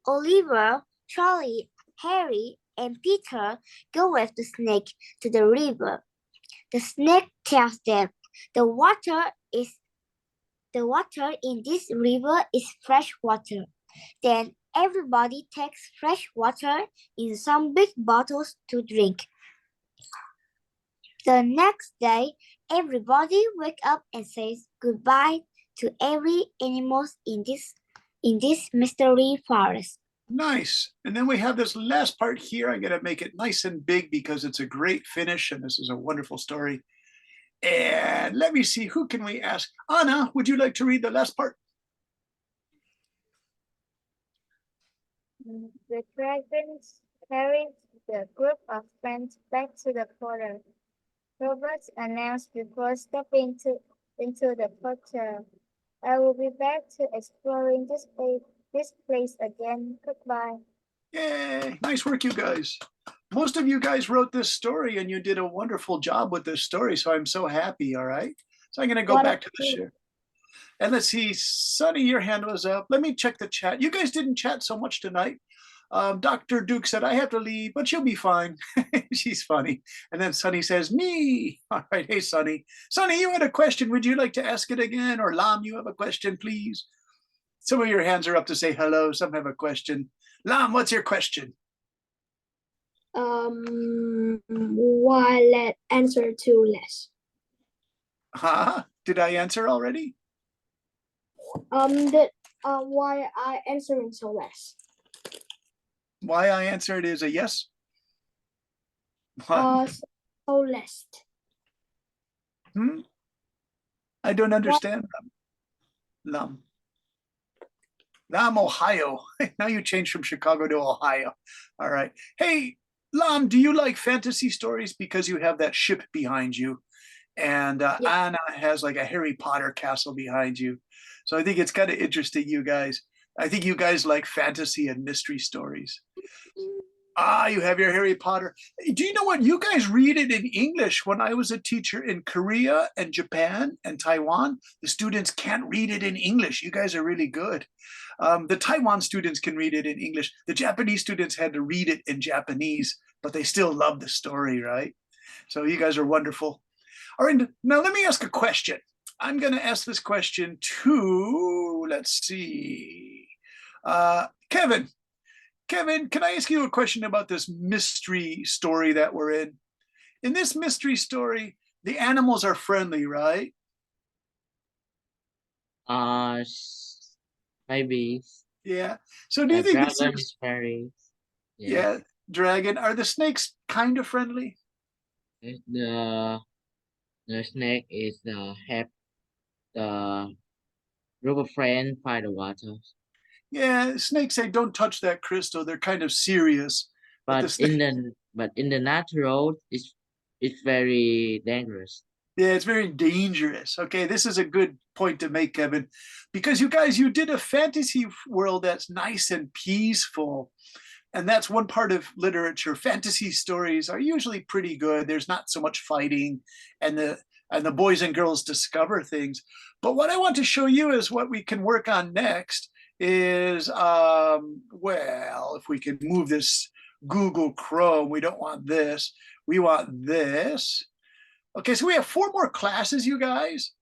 Oliver, Charlie, Harry, and Peter go with the snake to the river. The snake tells them the water in this river is fresh water. Then everybody takes fresh water in some big bottles to drink. The next day, everybody wakes up and says goodbye to every animal in this mystery forest. Nice. And then we have this last part here. I'm going to make it nice and big because it's a great finish and this is a wonderful story. And let me see, who can we ask? Anna, would you like to read the last part? The dragons carried the group of friends back to the portal. Robert announced before stepping into the portal. I will be back to exploring this place again. Goodbye. Yay, nice work, you guys. Most of you guys wrote this story and you did a wonderful job with this story. So I'm so happy. All right. So I'm going to go What back to the share. And let's see, Sunny, your hand was up. Let me check the chat. You guys didn't chat so much tonight. Dr. Duke said, I have to leave, but she'll be fine. She's funny. And then Sunny says, me. All right. Hey, Sunny. Sunny, you had a question. Would you like to ask it again? Or Lam, you have a question, please? Some of your hands are up to say hello. Some have a question. Lam, what's your question? Why let answer to less? Huh? Did I answer already? Why I answering so less? Why I answered is a yes. What? So less. I don't understand. Lam. Lam, Ohio. Now you changed from Chicago to Ohio. All right. Hey, Lam, do you like fantasy stories? Because you have that ship behind you. And Yeah. Anna has like a Harry Potter castle behind you. So I think it's kind of interesting, you guys. I think you guys like fantasy and mystery stories. You have your Harry Potter. Do you know what? You guys read it in English. When I was a teacher in Korea and Japan and Taiwan, the students can't read it in English. You guys are really good. The Taiwan students can read it in English. The Japanese students had to read it in Japanese, but they still love the story, right? So you guys are wonderful. All right, now let me ask a question. I'm going to ask this question to, let's see, Kevin. Kevin, can I ask you a question about this mystery story that we're in? In this mystery story, the animals are friendly, right? Maybe Yeah. So do you think this dragon is, is very yeah, dragon, are the snakes kind of friendly? The snake is have the group of friends by the water. Yeah, snakes say don't touch that crystal. They're kind of serious. But the snake, In the natural it's very dangerous. yeah, it's very dangerous. Okay, this is a good point to make, Kevin, because you guys, you did a fantasy world that's nice and peaceful. And that's one part of literature. Fantasy stories are usually pretty good. There's not so much fighting, and the boys and girls discover things. But what I want to show you is what we can work on next is well, if we can move this Google Chrome, we don't want this. We want this. Okay, so we have 4 more classes, you guys.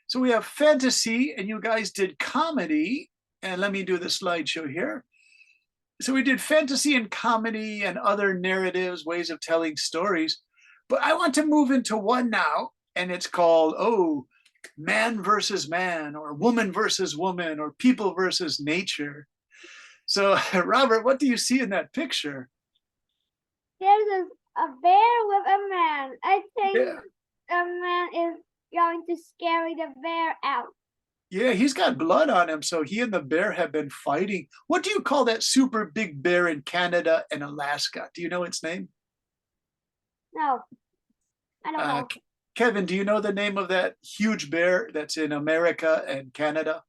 So we have fantasy, and you guys did comedy. And let me do the slideshow here. So we did fantasy and comedy and other narratives, ways of telling stories. But I want to move into one now, and it's called, man versus man, or woman versus woman, or people versus nature. So, Robert, what do you see in that picture? There's a bear with a man. I think Yeah. a man is going to scare the bear out. Yeah, he's got blood on him, so he and the bear have been fighting. What do you call that super big bear in Canada and Alaska? Do you know its name? No, I don't know. Kevin, do you know the name of that huge bear that's in America and Canada?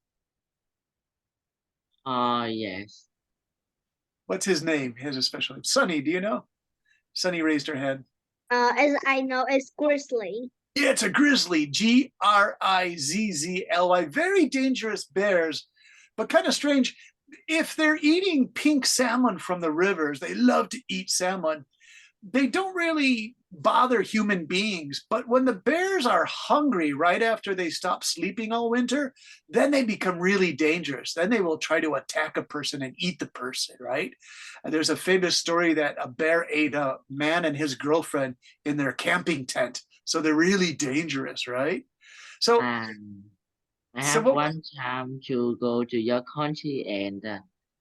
Yes. What's his name? He has a special name. Sunny, do you know? Sunny raised her hand. As I know, it's grizzly. Yeah, it's a grizzly, Grizzly. Very dangerous bears, but kind of strange. If they're eating pink salmon from the rivers, they love to eat salmon. They don't really bother human beings, but when the bears are hungry right after they stop sleeping all winter, then they become really dangerous. Then they will try to attack a person and eat the person, right? And there's a famous story that a bear ate a man and his girlfriend in their camping tent. So they're really dangerous, right? So, I so have what, one time to go to your country and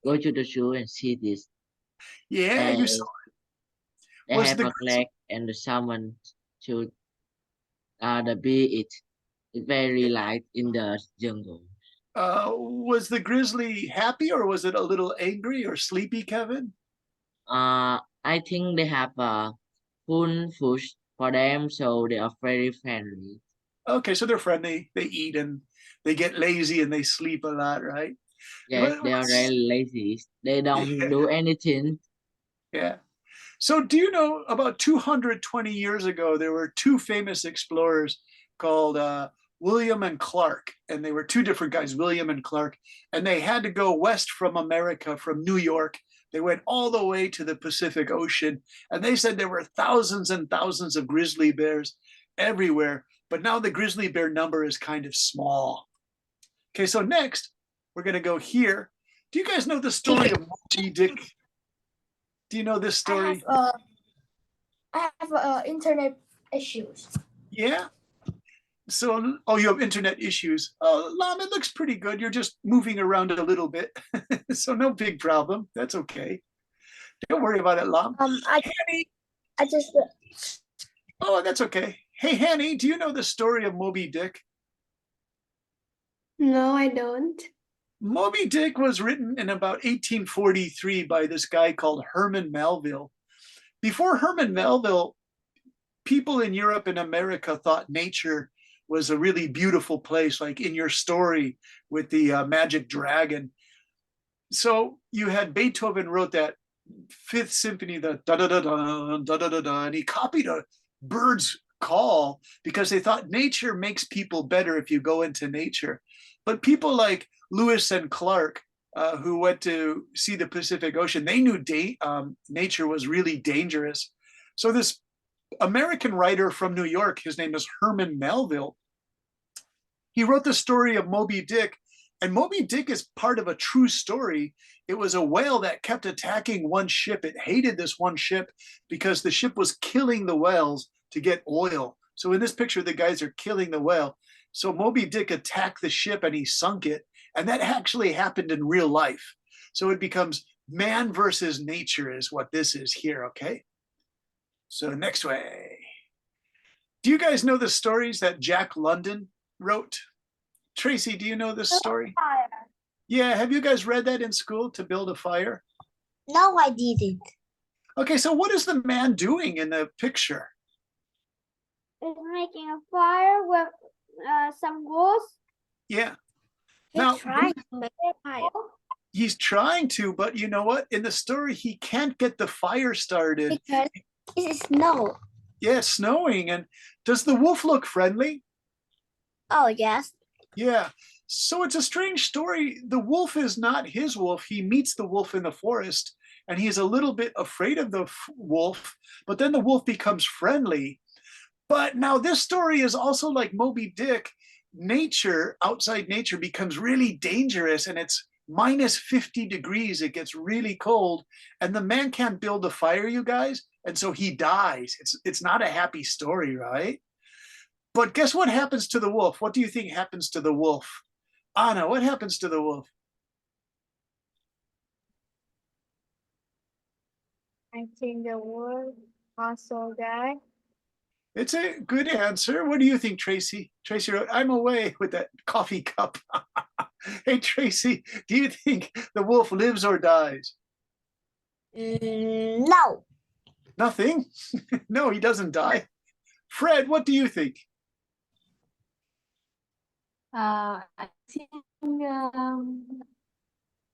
go to the zoo and see this. yeah, you saw, They was have the a flag and the salmon to the bee it. It's very light in the jungle. Was the grizzly happy or was it a little angry or sleepy, Kevin? I think they have full food for them, so they are very friendly. Okay, so they're friendly. They eat and they get lazy and they sleep a lot, right? Yes, they are very lazy. They don't do anything. Yeah. So do you know about 220 years ago, there were two famous explorers called William and Clark, and they were two different guys, William and Clark, and they had to go west from America, from New York. They went all the way to the Pacific Ocean, and they said there were thousands and thousands of grizzly bears everywhere, but now the grizzly bear number is kind of small. Okay, so next, we're going to go here. Do you guys know the story of Moby Dick? Do you know this story? I have internet issues. Yeah. So, oh, you have internet issues. Lam, it looks pretty good. You're just moving around a little bit. So no big problem. That's okay. Don't worry about it, Lam. Hanny. I just Oh, that's okay. Hey, Hanny, do you know the story of Moby Dick? no, I don't. Moby Dick was written in about 1843 by this guy called Herman Melville. Before Herman Melville, people in Europe and America thought nature was a really beautiful place, like in your story with the magic dragon. So you had Beethoven wrote that Fifth Symphony, the da da da da da da da da, and he copied a bird's call because they thought nature makes people better if you go into nature. But people like Lewis and Clark, who went to see the Pacific Ocean, they knew nature was really dangerous. So this American writer from New York, his name is Herman Melville, he wrote the story of Moby Dick, and Moby Dick is part of a true story. It was a whale that kept attacking one ship. It hated this one ship because the ship was killing the whales to get oil. So in this picture, the guys are killing the whale. So Moby Dick attacked the ship and he sunk it. And that actually happened in real life. So it becomes man versus nature is what this is here, okay? So next way. Do you guys know the stories that Jack London wrote? Tracy, do you know this story? Yeah, have you guys read that in school, To Build a Fire? No, I didn't. Okay, so what is the man doing in the picture? It's making a fire with some wood. Yeah. He's Now, trying to make fire. he's trying to, but you know what? In the story, he can't get the fire started. Because it is snow. Yeah, it's snowing. And does the wolf look friendly? Oh, yes. Yeah. So it's a strange story. The wolf is not his wolf. He meets the wolf in the forest and he's a little bit afraid of the wolf, but then the wolf becomes friendly. But now this story is also like Moby Dick. Nature, outside nature, becomes really dangerous and it's minus 50 degrees. It gets really cold and the man can't build a fire, you guys. And so he dies. It's not a happy story, right? But guess what happens to the wolf? What do you think happens to the wolf? Anna, what happens to the wolf? I think the wolf also died. It's a good answer. What do you think, Tracy? Tracy wrote, I'm away with that coffee cup. Hey, Tracy, do you think the wolf lives or dies? No. Nothing. No, he doesn't die. Fred, what do you think? I think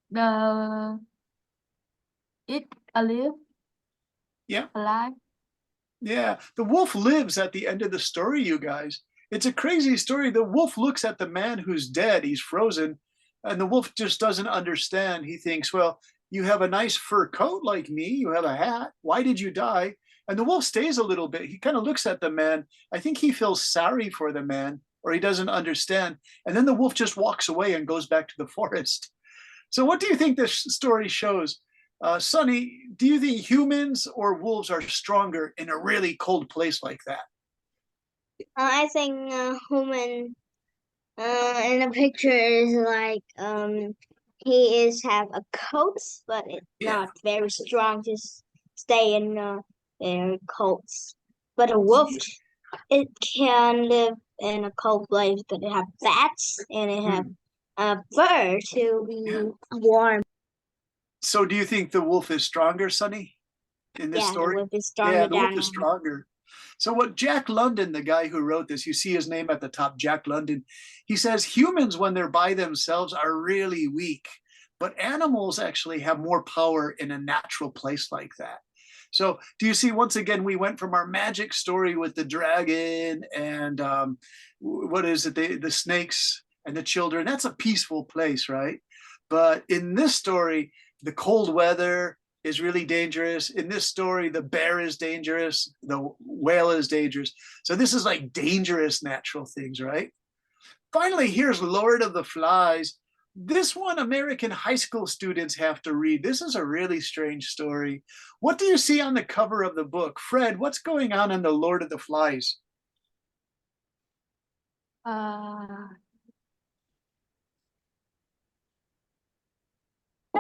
the it alive. Yeah. Alive. Yeah, the wolf lives at the end of the story, you guys. It's a crazy story. The wolf looks at the man who's dead, he's frozen, and the wolf just doesn't understand. He thinks, well, you have a nice fur coat like me, you have a hat. Why did you die? And the wolf stays a little bit. He kind of looks at the man. I think he feels sorry for the man, or he doesn't understand. And then the wolf just walks away and goes back to the forest. So what do you think this story shows? Sonny, do you think humans or wolves are stronger in a really cold place like that? I think human in the picture is like he is have a coat, but it's not very strong to stay in their coats. But a wolf, it can live in a cold place, but it have bats and it have fur to be warm. So do you think the wolf is stronger, Sonny, in this Yeah, the story? wolf is Yeah, stronger the wolf than. is stronger. So what Jack London, the guy who wrote this, you see his name at the top, Jack London, he says humans, when they're by themselves, are really weak, but animals actually have more power in a natural place like that. So do you see, once again, we went from our magic story with the dragon and what is it, the snakes and the children. That's a peaceful place, right? But in this story, the cold weather is really dangerous. In this story, the bear is dangerous, the whale is dangerous. So this is like dangerous natural things, right? Finally, here's Lord of the Flies. This one American high school students have to read. This is a really strange story. What do you see on the cover of the book? Fred, what's going on in the Lord of the Flies? I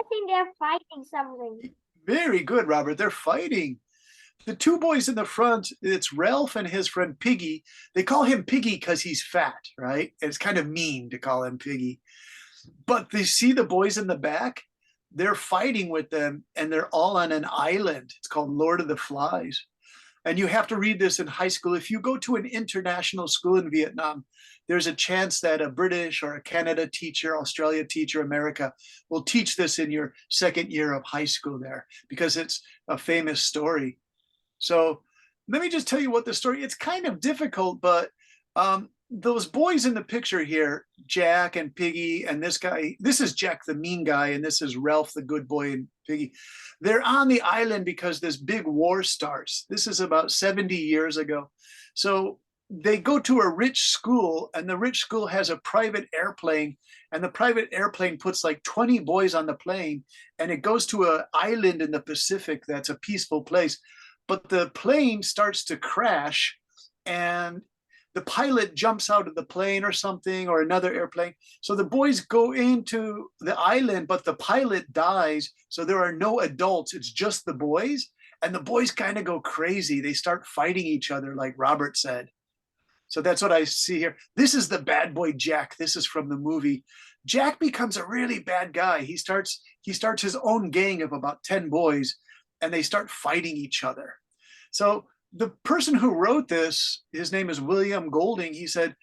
think they're fighting something. Very good, Robert. They're fighting. The two boys in the front, it's Ralph and his friend Piggy. They call him Piggy because he's fat, right? It's kind of mean to call him Piggy. But they see the boys in the back, they're fighting with them, and they're all on an island. It's called Lord of the Flies. And you have to read this in high school. If you go to an international school in Vietnam, there's a chance that a British or a Canada teacher, Australia teacher, America will teach this in your second year of high school there because it's a famous story. So let me just tell you what the story, it's kind of difficult, but those boys in the picture here, Jack and Piggy and this guy, this is Jack the mean guy, and this is Ralph the good boy and Piggy. They're on the island because this big war starts. This is about 70 years ago. So they go to a rich school, and the rich school has a private airplane, and the private airplane puts like 20 boys on the plane, and it goes to an island in the Pacific that's a peaceful place. But the plane starts to crash, and the pilot jumps out of the plane or something, or another airplane. So the boys go into the island, but the pilot dies. So there are no adults. It's just the boys. And the boys kind of go crazy. They start fighting each other, like Robert said. So that's what I see here. This is the bad boy Jack. This is from the movie. Jack becomes a really bad guy. He starts his own gang of about 10 boys, and they start fighting each other. So the person who wrote this, his name is William Golding. He said,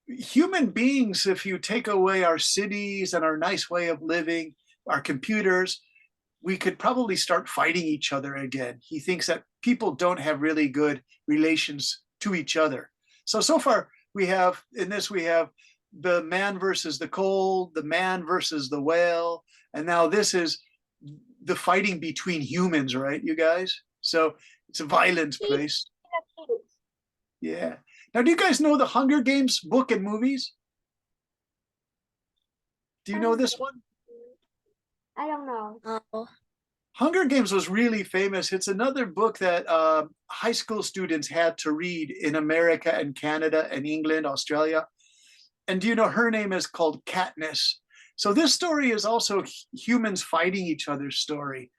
human beings, if you take away our cities and our nice way of living, our computers, we could probably start fighting each other again. He thinks that people don't have really good relations to each other. So far we have the man versus the cold, the man versus the whale, and now this is the fighting between humans, right, you guys? So it's a violent place. Yeah. Now, do you guys know the Hunger Games book and movies? Do you know this one? I don't know. Oh, Hunger Games was really famous. It's another book that high school students had to read in America and Canada and England, Australia. And do you know her name is called Katniss? So this story is also humans fighting each other's story.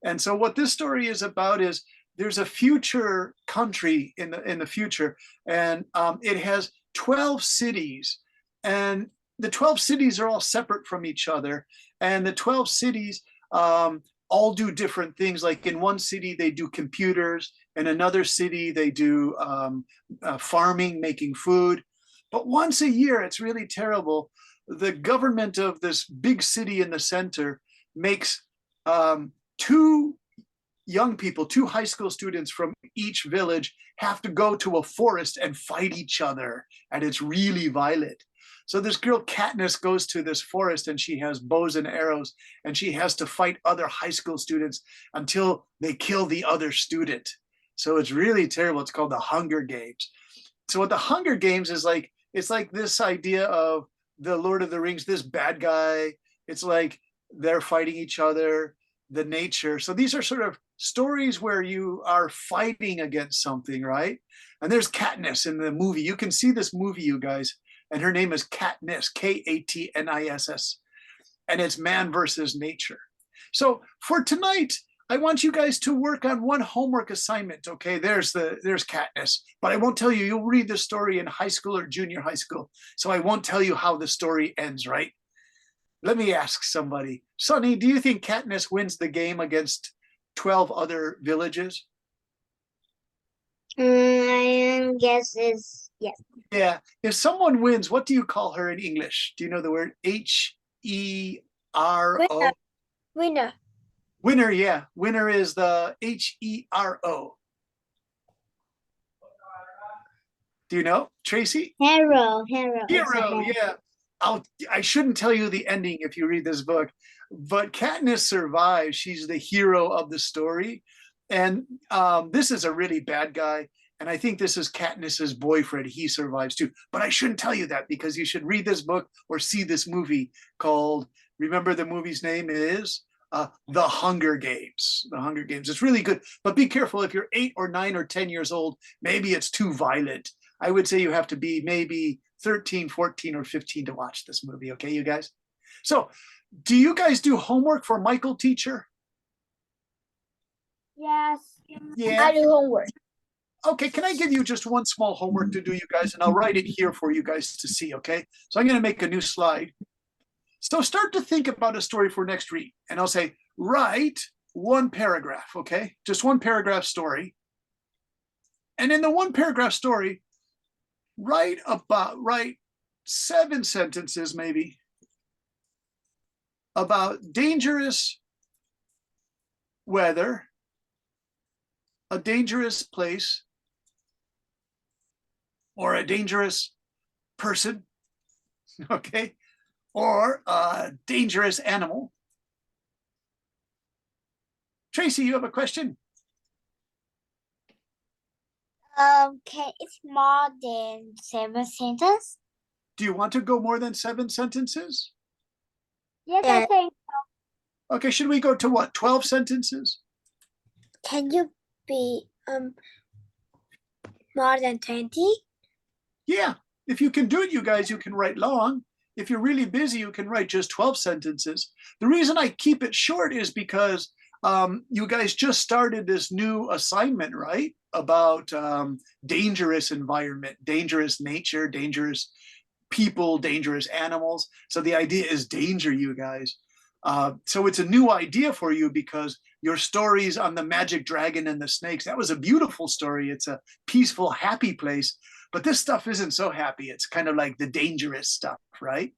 And so what this story is about is there's a future country in the future, and it has 12 cities, and the 12 cities are all separate from each other, and the 12 cities all do different things. Like in one city they do computers, in another city they do farming, making food. But once a year, it's really terrible, the government of this big city in the center makes two young people, two high school students from each village, have to go to a forest and fight each other. And it's really violent. So this girl Katniss goes to this forest, and she has bows and arrows, and she has to fight other high school students until they kill the other student. So it's really terrible. It's called the Hunger Games. So what the Hunger Games is like, it's like this idea of the Lord of the Rings, this bad guy. It's like they're fighting each other, the nature. So these are sort of stories where you are fighting against something, right? And there's Katniss in the movie. You can see this movie, you guys, and her name is Katniss, Katniss, and it's man versus nature. So for tonight, I want you guys to work on one homework assignment. Okay, there's Katniss, but I won't tell you. You'll read the story in high school or junior high school, so I won't tell you how the story ends, right? Let me ask somebody. Sonny, do you think Katniss wins the game against 12 other villages? I guess is yes. Yeah. If someone wins, what do you call her in English? Do you know the word H-E-R-O? Winner. Winner, yeah. Winner is the H-E-R-O. Do you know, Tracy? Hero. Hero, yeah. I shouldn't tell you the ending if you read this book, but Katniss survives. She's the hero of the story. And this is a really bad guy. And I think this is Katniss's boyfriend. He survives too. But I shouldn't tell you that because you should read this book or see this movie called, remember the movie's name is The Hunger Games. The Hunger Games. It's really good. But be careful if you're 8 or 9 or 10 years old, maybe it's too violent. I would say you have to be maybe 13, 14, or 15 to watch this movie. Okay, you guys? So do you guys do homework for Michael, teacher? Yes. Yeah. I do homework. Okay, can I give you just one small homework to do, you guys? And I'll write it here for you guys to see, okay? So I'm going to make a new slide. So start to think about a story for next read. And I'll say, write one paragraph, okay? Just one paragraph story. And in the one paragraph story, write 7 sentences maybe about dangerous weather, a dangerous place, or a dangerous person, okay, or a dangerous animal. Tracy, you have a question? Can it's more than 7 sentences? Do you want to go more than 7 sentences? Yes, Yeah. I think. Okay, should we go to what, 12 sentences? Can you be more than 20? Yeah, if you can do it, you guys, you can write long. If you're really busy, you can write just 12 sentences. The reason I keep it short is because you guys just started this new assignment, right? About dangerous environment, dangerous nature, dangerous people, dangerous animals. So the idea is danger, you guys. So it's a new idea for you because your stories on the magic dragon and the snakes, that was a beautiful story. It's a peaceful, happy place. But this stuff isn't so happy. It's kind of like the dangerous stuff, right?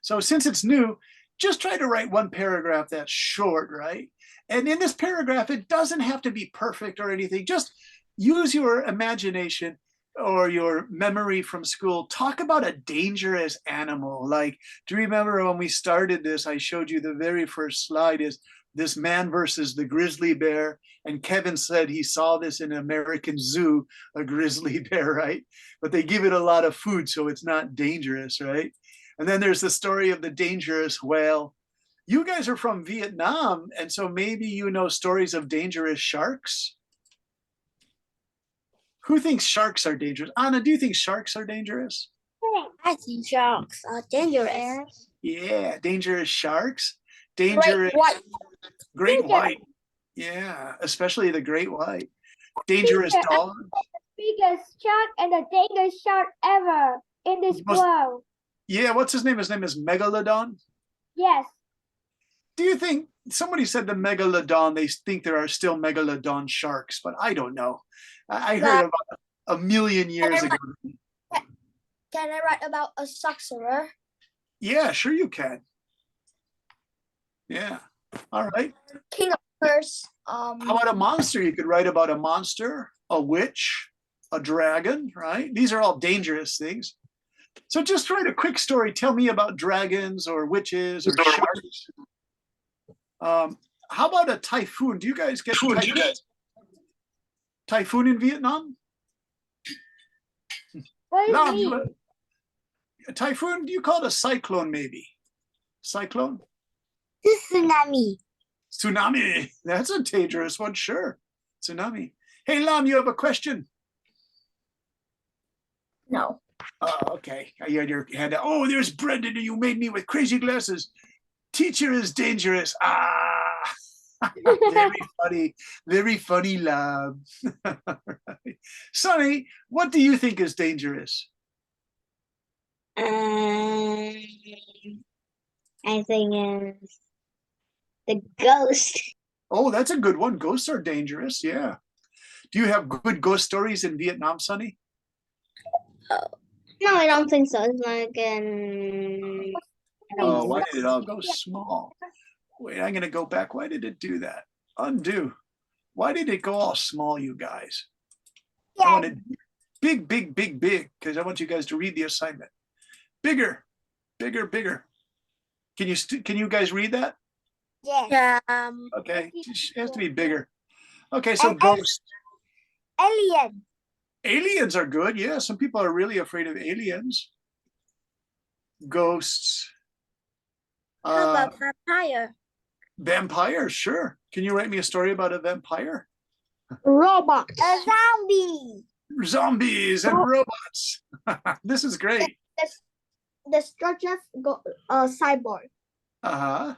So since it's new, just try to write one paragraph that's short, right? And in this paragraph, it doesn't have to be perfect or anything. Just use your imagination or your memory from school. Talk about a dangerous animal. Like, do you remember when we started this, I showed you the very first slide is this man versus the grizzly bear. And Kevin said he saw this in an American zoo, a grizzly bear, right? But they give it a lot of food, so it's not dangerous, right? And then there's the story of the dangerous whale. You guys are from Vietnam, and so maybe you know stories of dangerous sharks. Who thinks sharks are dangerous? Anna, do you think sharks are dangerous? I think sharks are dangerous. Yeah, dangerous sharks. Great Dangerous white. great Dangerous. white. Yeah, especially the great white. Dangerous Teacher, dog. Biggest shark and the biggest shark ever in this Most- world. Yeah, what's his name? His name is Megalodon. Yes. Do you think somebody said the megalodon? They think there are still megalodon sharks, but I don't know. I heard about a million years ago. Can I write about a sorcerer? Yeah, sure you can. Yeah. All right. King of Curse. How about a monster? You could write about a monster, a witch, a dragon, right? These are all dangerous things. So just write a quick story. Tell me about dragons or witches or sharks. How about a typhoon? Do you guys get typhoon in Vietnam? What No, is it? a typhoon, do you call it a cyclone maybe? Cyclone? Tsunami. Tsunami. That's a dangerous one, sure. Tsunami. Hey, Lam, you have a question? No. Oh, okay. You had your hand out. Oh, there's Brendan, and you made me with crazy glasses. Teacher is dangerous. Ah, very funny, Lam. Right. Sonny, what do you think is dangerous? I I think it's the ghost. Oh, that's a good one. Ghosts are dangerous. Yeah. Do you have good ghost stories in Vietnam, Sonny? No, I don't think so. It's like Oh, why did it all go small? Wait, I'm going to go back. Why did it do that? Undo. Why did it go all small, you guys? I want it big, big, big, big, because I want you guys to read the assignment. Bigger, bigger, bigger. Can you guys read that? Yes. Yeah. Okay, it has to be bigger. Okay, so And ghosts. Alien. Aliens are good. Yeah, some people are really afraid of aliens. Ghosts. How about vampire? Vampires, sure. Can you write me a story about a vampire? robot. A zombie. Zombies and robots. This is great. The structure cyborg. Uh-huh.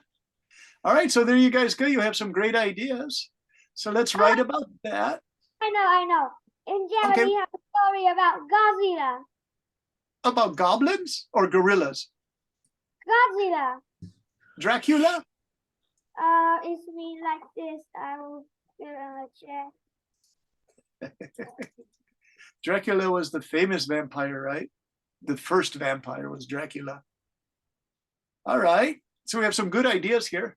All right, so there you guys go. You have some great ideas. So let's write about that. I know. In German, Okay. we have a story about Godzilla. About goblins or gorillas? Godzilla. Dracula? It's me like this. I will put on a chair. Dracula was the famous vampire, right? The first vampire was Dracula. All right, so we have some good ideas here.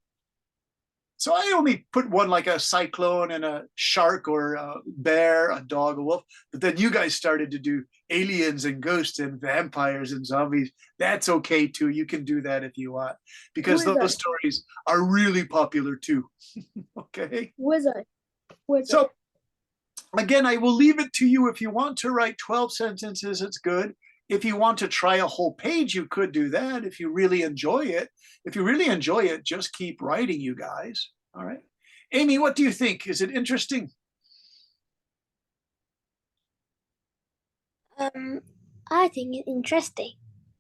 So I only put one like a cyclone and a shark or a bear, a dog, a wolf. But then you guys started to do aliens and ghosts and vampires and zombies. That's okay too. You can do that if you want, because those stories are really popular too. Okay. Wizard. So again, I will leave it to you. If you want to write 12 sentences, it's good. If you want to try a whole page, you could do that if you really enjoy it. If you really enjoy it, just keep writing, you guys. All right. Amy, what do you think? Is it interesting? I think it's interesting.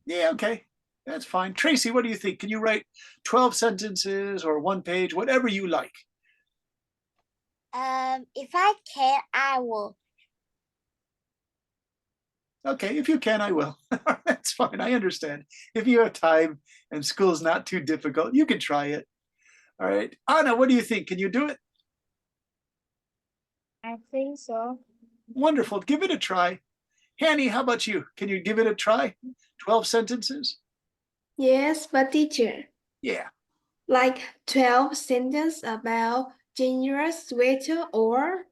Yeah, okay. That's fine. Tracy, what do you think? Can you write 12 sentences or one page, whatever you like? If I can, I will. Okay, if you can, I will. That's fine. I understand. If you have time and school's not too difficult, you can try it. All right. Anna, what do you think? Can you do it? I think so. Wonderful. Give it a try. Hanny, how about you? Can you give it a try? 12 sentences? Yes, but teacher, Yeah. like 12 sentences about dangerous sweater or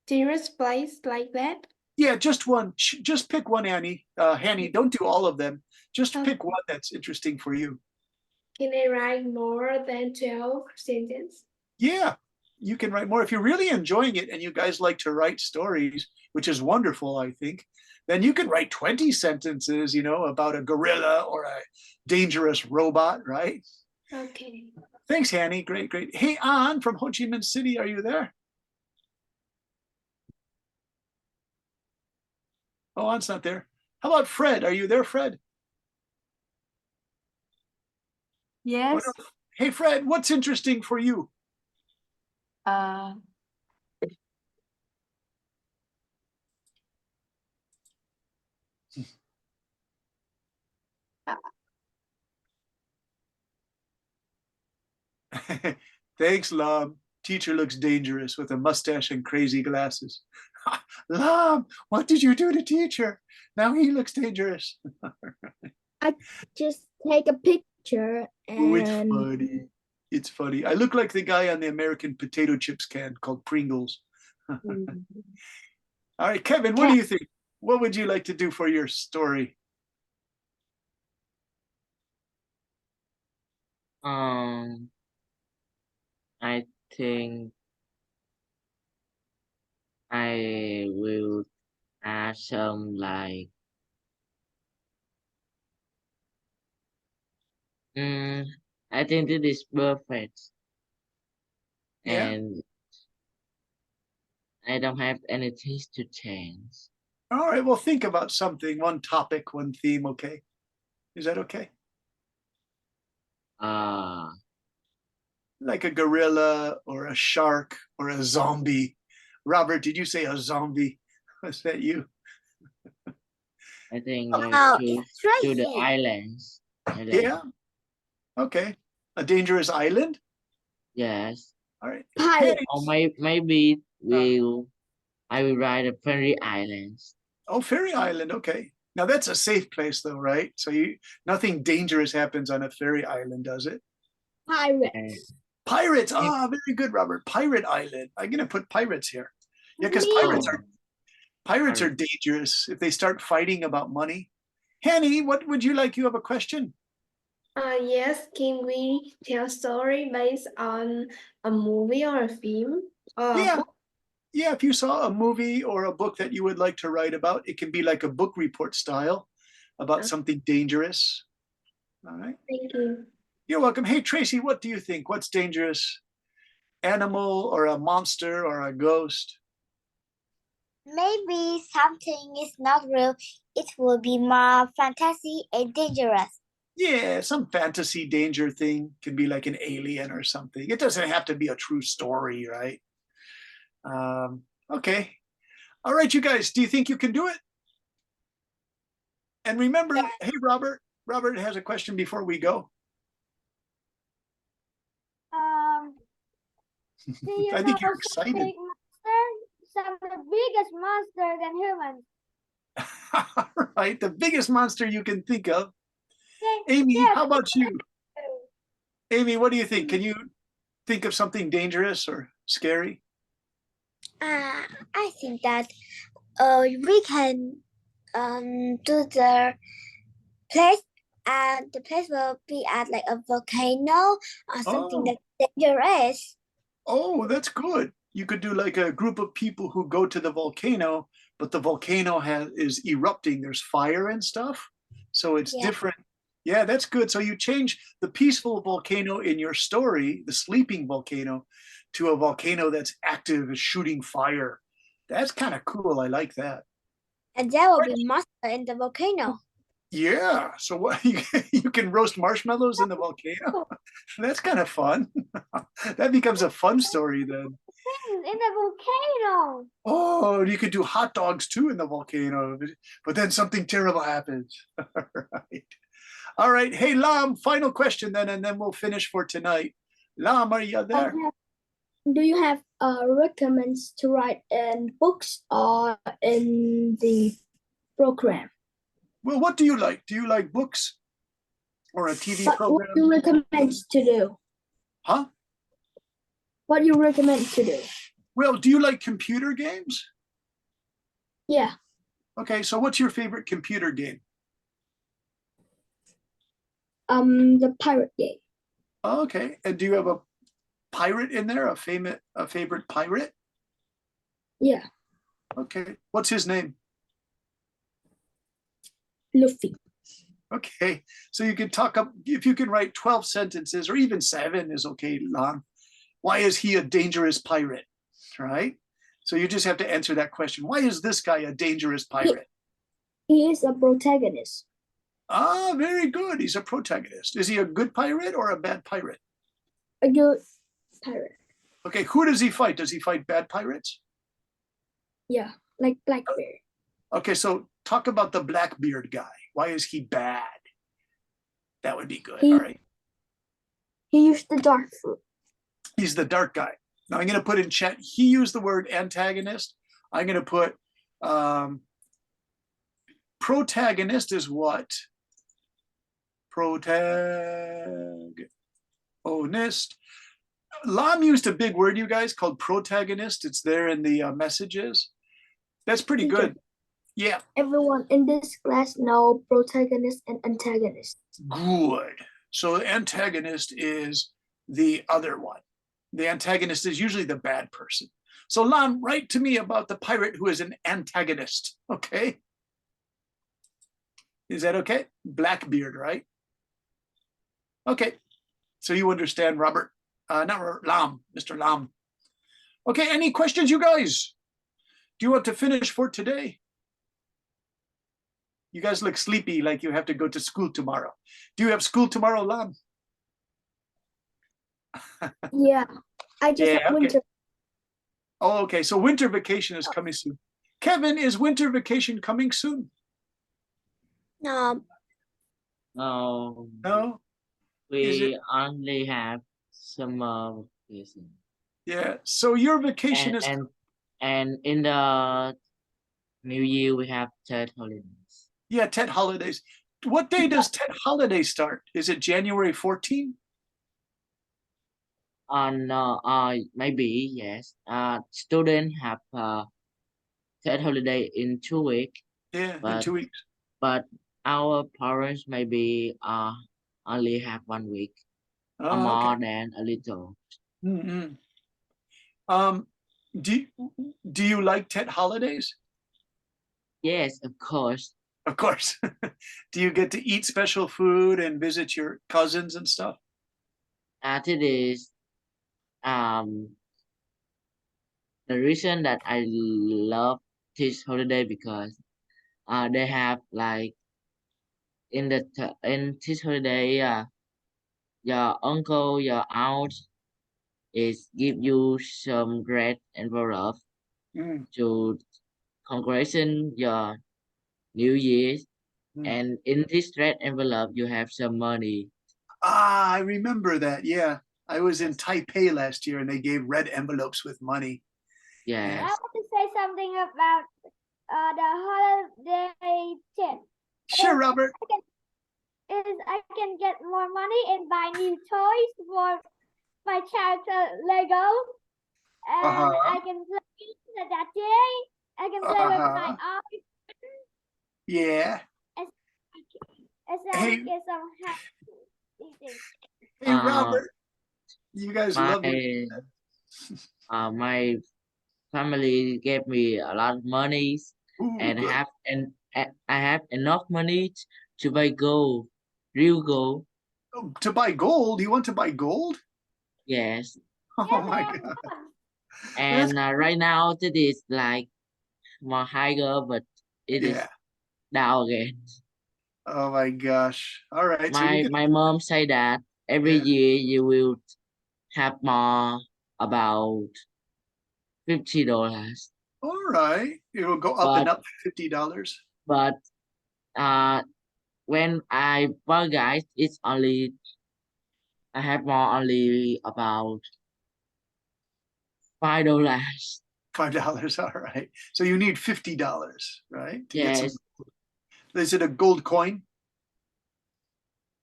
dangerous place like that. Yeah, just one. Just pick one, Annie. Hanny, don't do all of them. Just pick one that's interesting for you. Can I write more than 12 sentences? Yeah, you can write more. If you're really enjoying it and you guys like to write stories, which is wonderful, I think, then you can write 20 sentences, you know, about a gorilla or a dangerous robot, right? Okay. Thanks, Hanny. Great, great. Hey, An from Ho Chi Minh City, are you there? Oh, An's not there. How about Fred? Are you there, Fred? Yes. Hey, Fred, what's interesting for you? Uh, Thanks, Lam. Teacher looks dangerous with a mustache and crazy glasses. Lam, what did you do to teacher? Now he looks dangerous. Just take a picture Oh, it's and funny. It's funny. I look like the guy on the American potato chips can called Pringles. All right, Kevin, what do you think? What would you like to do for your story? I think I will add some like I think this is perfect Yeah. and I don't have anything to change. All right, well, think about something, one topic, one theme, okay? Is that okay? Like a gorilla or a shark or a zombie. Robert, did you say a zombie? Was that you? I think Oh, to it's the Tracy. islands. Yeah. Okay. A dangerous island? Yes. All right. Pirate. Or maybe I will write a fairy islands. Oh, Fairy Island. Okay. Now that's a safe place though, right? So nothing dangerous happens on a fairy island, does it? Pirates. Pirates. If- Ah, very good, Robert. Pirate Island. I'm gonna put pirates here. Yeah, because Me. pirates are Pirate. dangerous if they start fighting about money. Henny, what would you like? You have a question? Yes, can we tell story based on a movie or a film or a Yeah. book? Yeah, if you saw a movie or a book that you would like to write about, it can be like a book report style about something dangerous. All right. Thank you. You're welcome. Hey, Tracy, what do you think? What's dangerous? Animal or a monster or a ghost? Maybe something is not real. It will be more fantasy and dangerous. Yeah, some fantasy danger thing can be like an alien or something. It doesn't have to be a true story, right? Okay. All right, you guys, do you think you can do it? And remember, hey, Robert has a question before we go. Do you I think know you're excited. big monster? Some of the biggest monster than humans. All right, the biggest monster you can think of. Okay, Amy, yeah. how about you? Amy, what do you think? Can you think of something dangerous or scary? I think that we can do the place, and the place will be at like a volcano or something Oh. that's dangerous. Oh, that's good. You could do like a group of people who go to the volcano, but the volcano is erupting. There's fire and stuff. So it's Yeah. different. Yeah, that's good. So you change the peaceful volcano in your story, the sleeping volcano, to a volcano that's active, is shooting fire. That's kind of cool. I like that. And there will be monster in the volcano. Yeah. So what you can roast marshmallows in the volcano? That's kind of fun. That becomes a fun story then. Things in the volcano. Oh, you could do hot dogs too in the volcano, but then something terrible happens. All right. All right. Hey, Lam, final question then, and then we'll finish for tonight. Lam, are you there? Do you have recommends to write in books or in the program? Well, what do you like? Do you like books or a TV What program? you recommend to do? Huh? What you recommend to do? Well, do you like computer games? Yeah. Okay, so what's your favorite computer game? The pirate game. Okay, and do you have a pirate in there? A favorite pirate? Yeah. Okay, what's his name? Luffy. Okay, so you can talk up, if you can write 12 sentences or even 7 is okay, Lon. Why is he a dangerous pirate? Right? So you just have to answer that question. Why is this guy a dangerous pirate? He is a protagonist. Ah, very good. He's a protagonist. Is he a good pirate or a bad pirate? A good pirate. Okay, who does he fight? Does he fight bad pirates? Yeah, like Blackbeard. Okay, so talk about the Blackbeard guy. Why is he bad? That would be good. He- All right. He used the dark fruit. He's the dark guy. Now I'm going to put in chat, he used the word antagonist. I'm going to put protagonist is what? Protagonist. Lam used a big word, you guys, called protagonist. It's there in the messages. That's pretty Teacher. good. Yeah, Everyone in this class know protagonist and antagonist. good. So the antagonist is the other one. The antagonist is usually the bad person. So Lam, write to me about the pirate who is an antagonist, okay? Is that okay? Blackbeard, right? Okay, so you understand, Robert. Not Lam, Mr. Lam. Okay, any questions, you guys? Do you want to finish for today? You guys look sleepy, like you have to go to school tomorrow. Do you have school tomorrow, Lam? Yeah, I just Yeah, have okay. winter. Oh, okay, so winter vacation is coming soon. Kevin, is winter vacation coming soon? No, No. No? Is it? We only have summer vacation. Yeah. So your vacation And is, and and in the New Year we have third holidays. yeah, Tet holidays. What day does Tet holiday start? Is it January 14? On maybe yes. Student have third holiday in 2 weeks, Yeah, in but 2 weeks. but our parents maybe only have 1 week or Oh, okay. more than a little. Mm-mm. Um, do do you like Tet holidays? Yes, of course. Of course. Do you get to eat special food and visit your cousins and stuff? It is um the reason that I love this holiday because they have like in this holiday your uncle your aunt is give you some great envelope Mm, to congratulate your New Year's, mm. and in this red envelope you have some money. Ah, I remember that. Yeah. I was in Taipei last year and they gave red envelopes with money. I Yes, want to say something about the holiday tip. Sure, Is Robert. I can get more money and buy new toys for my character Lego, and Uh-huh. I can play that day. I can play with my Uh-huh. aunt, Yeah. and I Hey, get some happy things. hey, uh Robert. You guys my love your my family gave me a lot of money, ooh, and good. I have enough money to buy gold, real gold. Oh, to buy gold? You want to buy gold? Yes, Oh Yes, my I God. want. That's and right now it is like more higher, but it is yeah. down again. Oh my gosh. All right. So you My mom say that every yeah. year you will have more about $50, All right. It will go up and but up $50. but uh when I buy guys it's only I have more only about $5. $5. All right. So you need $50, right? To get some. Yes, Is it a gold coin?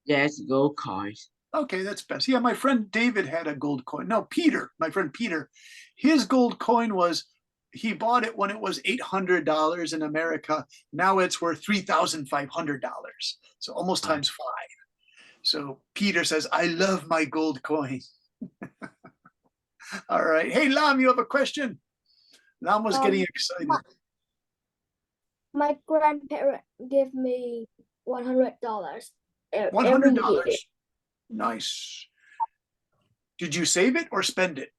yes, gold coins. Okay, that's best. Yeah, my friend David had a gold coin. No, Peter, my friend Peter, his gold coin was he bought it when it was $800 in America. Now it's worth $3,500. So almost Uh, times five. So Peter says, I love my gold coin. All right. Hey, Lam, you have a question? Lam was getting excited. My grandparent give me $100 every year. $100. Nice. Did you save it or spend it?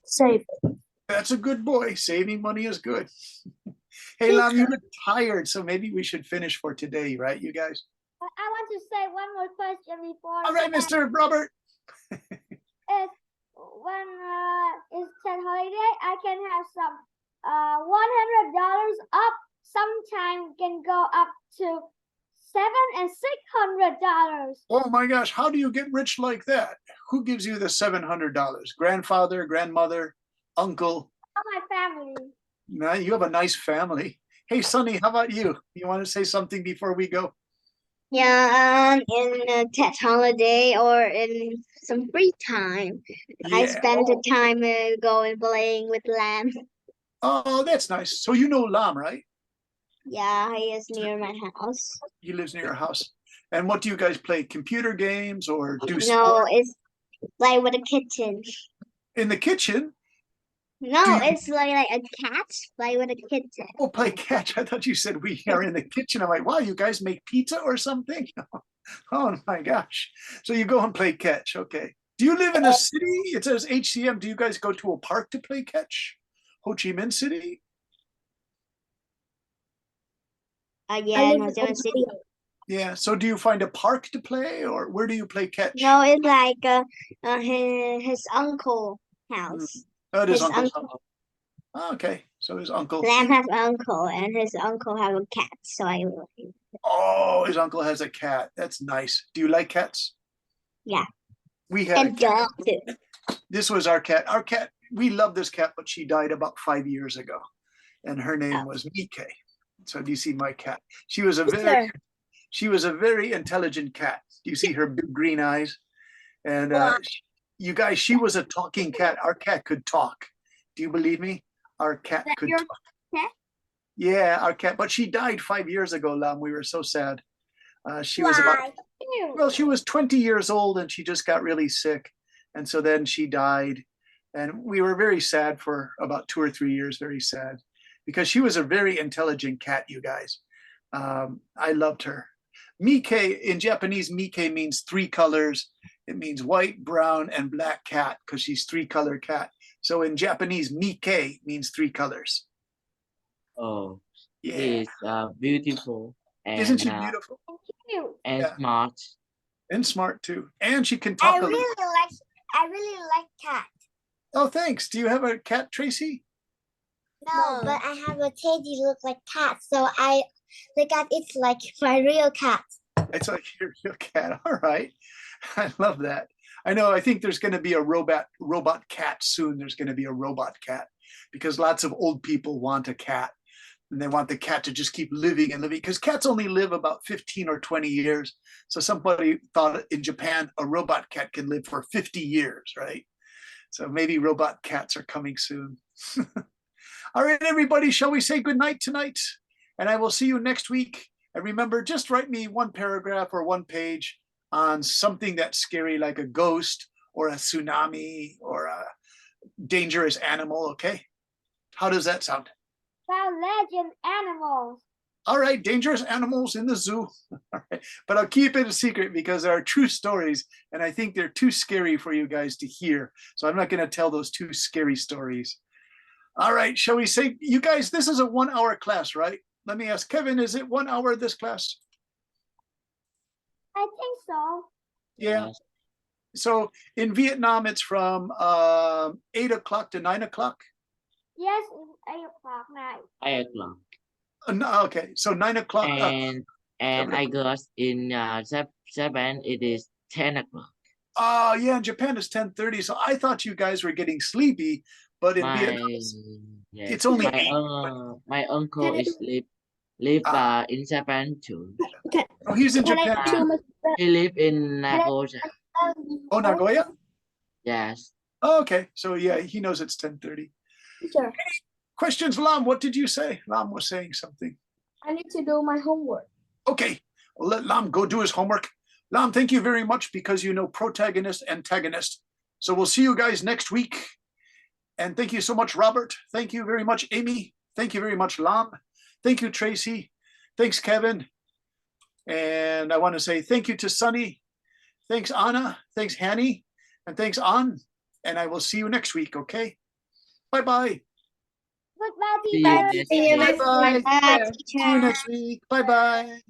Save. That's a good boy. Saving money is good. Hey, Lam, you look tired, so maybe we should finish for today, right, you guys? I want to say one more question before. All right, Mr. Robert. Is when it's 10 holiday, I can have some $100 up. Sometime can go up to $700 and $600. Oh my gosh, how do you get rich like that? Who gives you the $700? Grandfather, grandmother, uncle? For my family. Now you have a nice family. Hey, Sonny, how about you? You want to say something before we go? Yeah, in a Tet holiday or in some free time, I Yeah. spend the time going playing with Lamb. Oh, that's nice. So you know Lam, right? Yeah, he is near my house. He lives near your house. And what do you guys play? Computer games or do No, sport it's like with a kitten. in the kitchen? Do No, you it's like a cat, like with a kitten. oh, play catch? I thought you said we are in the kitchen. I'm like, wow, you guys make pizza or something? Oh my gosh. So you go and play catch. Okay. Do you live in a city? It says HCM. Do you guys go to a park to play catch? Ho Chi Minh City? Yeah, live no, in Jersey City. Ohio. Yeah. So do you find a park to play or where do you play catch? No, it's like his uncle Mm. house. Oh, it is His Uncle's uncle. house. Oh, okay, so his uncle. Lamb has uncle, and his uncle have a cat. So I will. Oh, his uncle has a cat. That's nice. Do you like cats? Yeah. We had a And cat. dog too. This was our cat. Our cat, we love this cat, but she died about 5 years ago. And her name was Mike. So do you see my cat? She was a very intelligent cat. Do you see her big green eyes? And you guys, she was a talking cat. Our cat could talk. Do you believe me? Our cat That could your talk. cat? Yeah, our cat. But she died 5 years ago, Lam. We were so sad. She was Ew. she was 20 years old and she just got really sick. And so then she died. And we were very sad for about 2 or 3 years, very sad, because she was a very intelligent cat, you guys. I loved her. Mike, in Japanese, Mike means 3 colors. It means white, brown, and black cat because she's 3-color cat. So in Japanese, Mike means 3 colors. Oh, Yeah. he is beautiful Isn't and she beautiful? Cute. and Yeah. smart. And smart too. And she can talk I a little. really like cat. Oh, thanks. Do you have a cat, Tracy? No, but I have a teddy look like cat, so the cat is like my real cat. It's like your cat. All right. I love that. I know. I think there's going to be a robot cat soon. There's going to be a robot cat because lots of old people want a cat and they want the cat to just keep living and living because cats only live about 15 or 20 years. So somebody thought in Japan, a robot cat can live for 50 years, right? So maybe robot cats are coming soon. All right, everybody, shall we say good night tonight? And I will see you next week. And remember, just write me 1 paragraph or 1 page on something that's scary, like a ghost or a tsunami or a dangerous animal, okay? How does that sound? About legend animals. All right, dangerous animals in the zoo. All right, but I'll keep it a secret because there are true stories, and I think they're too scary for you guys to hear. So I'm not going to tell those 2 scary stories. All right, shall we say, you guys, this is a 1-hour class, right? Let me ask Kevin, is it 1 hour this class? I think so. Yeah. Yes. So in Vietnam, it's from 8 o'clock to 9 o'clock. Yes, it's 8 o'clock night. 8 o'clock. Okay, so 9 o'clock. And I guess in Japan it is 10 o'clock. Yeah, in Japan it's 10:30. So I thought you guys were getting sleepy, but in Vietnam, Yes, it's only my 8. my uncle Can I is live in Japan too. Oh, he's in Can I Japan. do my He live in Nagoya. Oh, Nagoya? Yes. Oh, okay, so yeah, he knows it's 10:30. teacher? Questions, Lam? What did you say? Lam was saying something. I need to do my homework. Okay, well, let Lam go do his homework. Lam, thank you very much because you know protagonist, antagonist. So we'll see you guys next week. And thank you so much, Robert. Thank you very much, Amy. Thank you very much, Lam. Thank you, Tracy. Thanks, Kevin. And I want to say thank you to Sunny. Thanks, Anna. Thanks, Hanny. And thanks, An. And I will see you next week, okay? Bye-bye. Goodbye, See you teacher. next See you week. next Bye. week. Bye, See you next week. Bye-bye.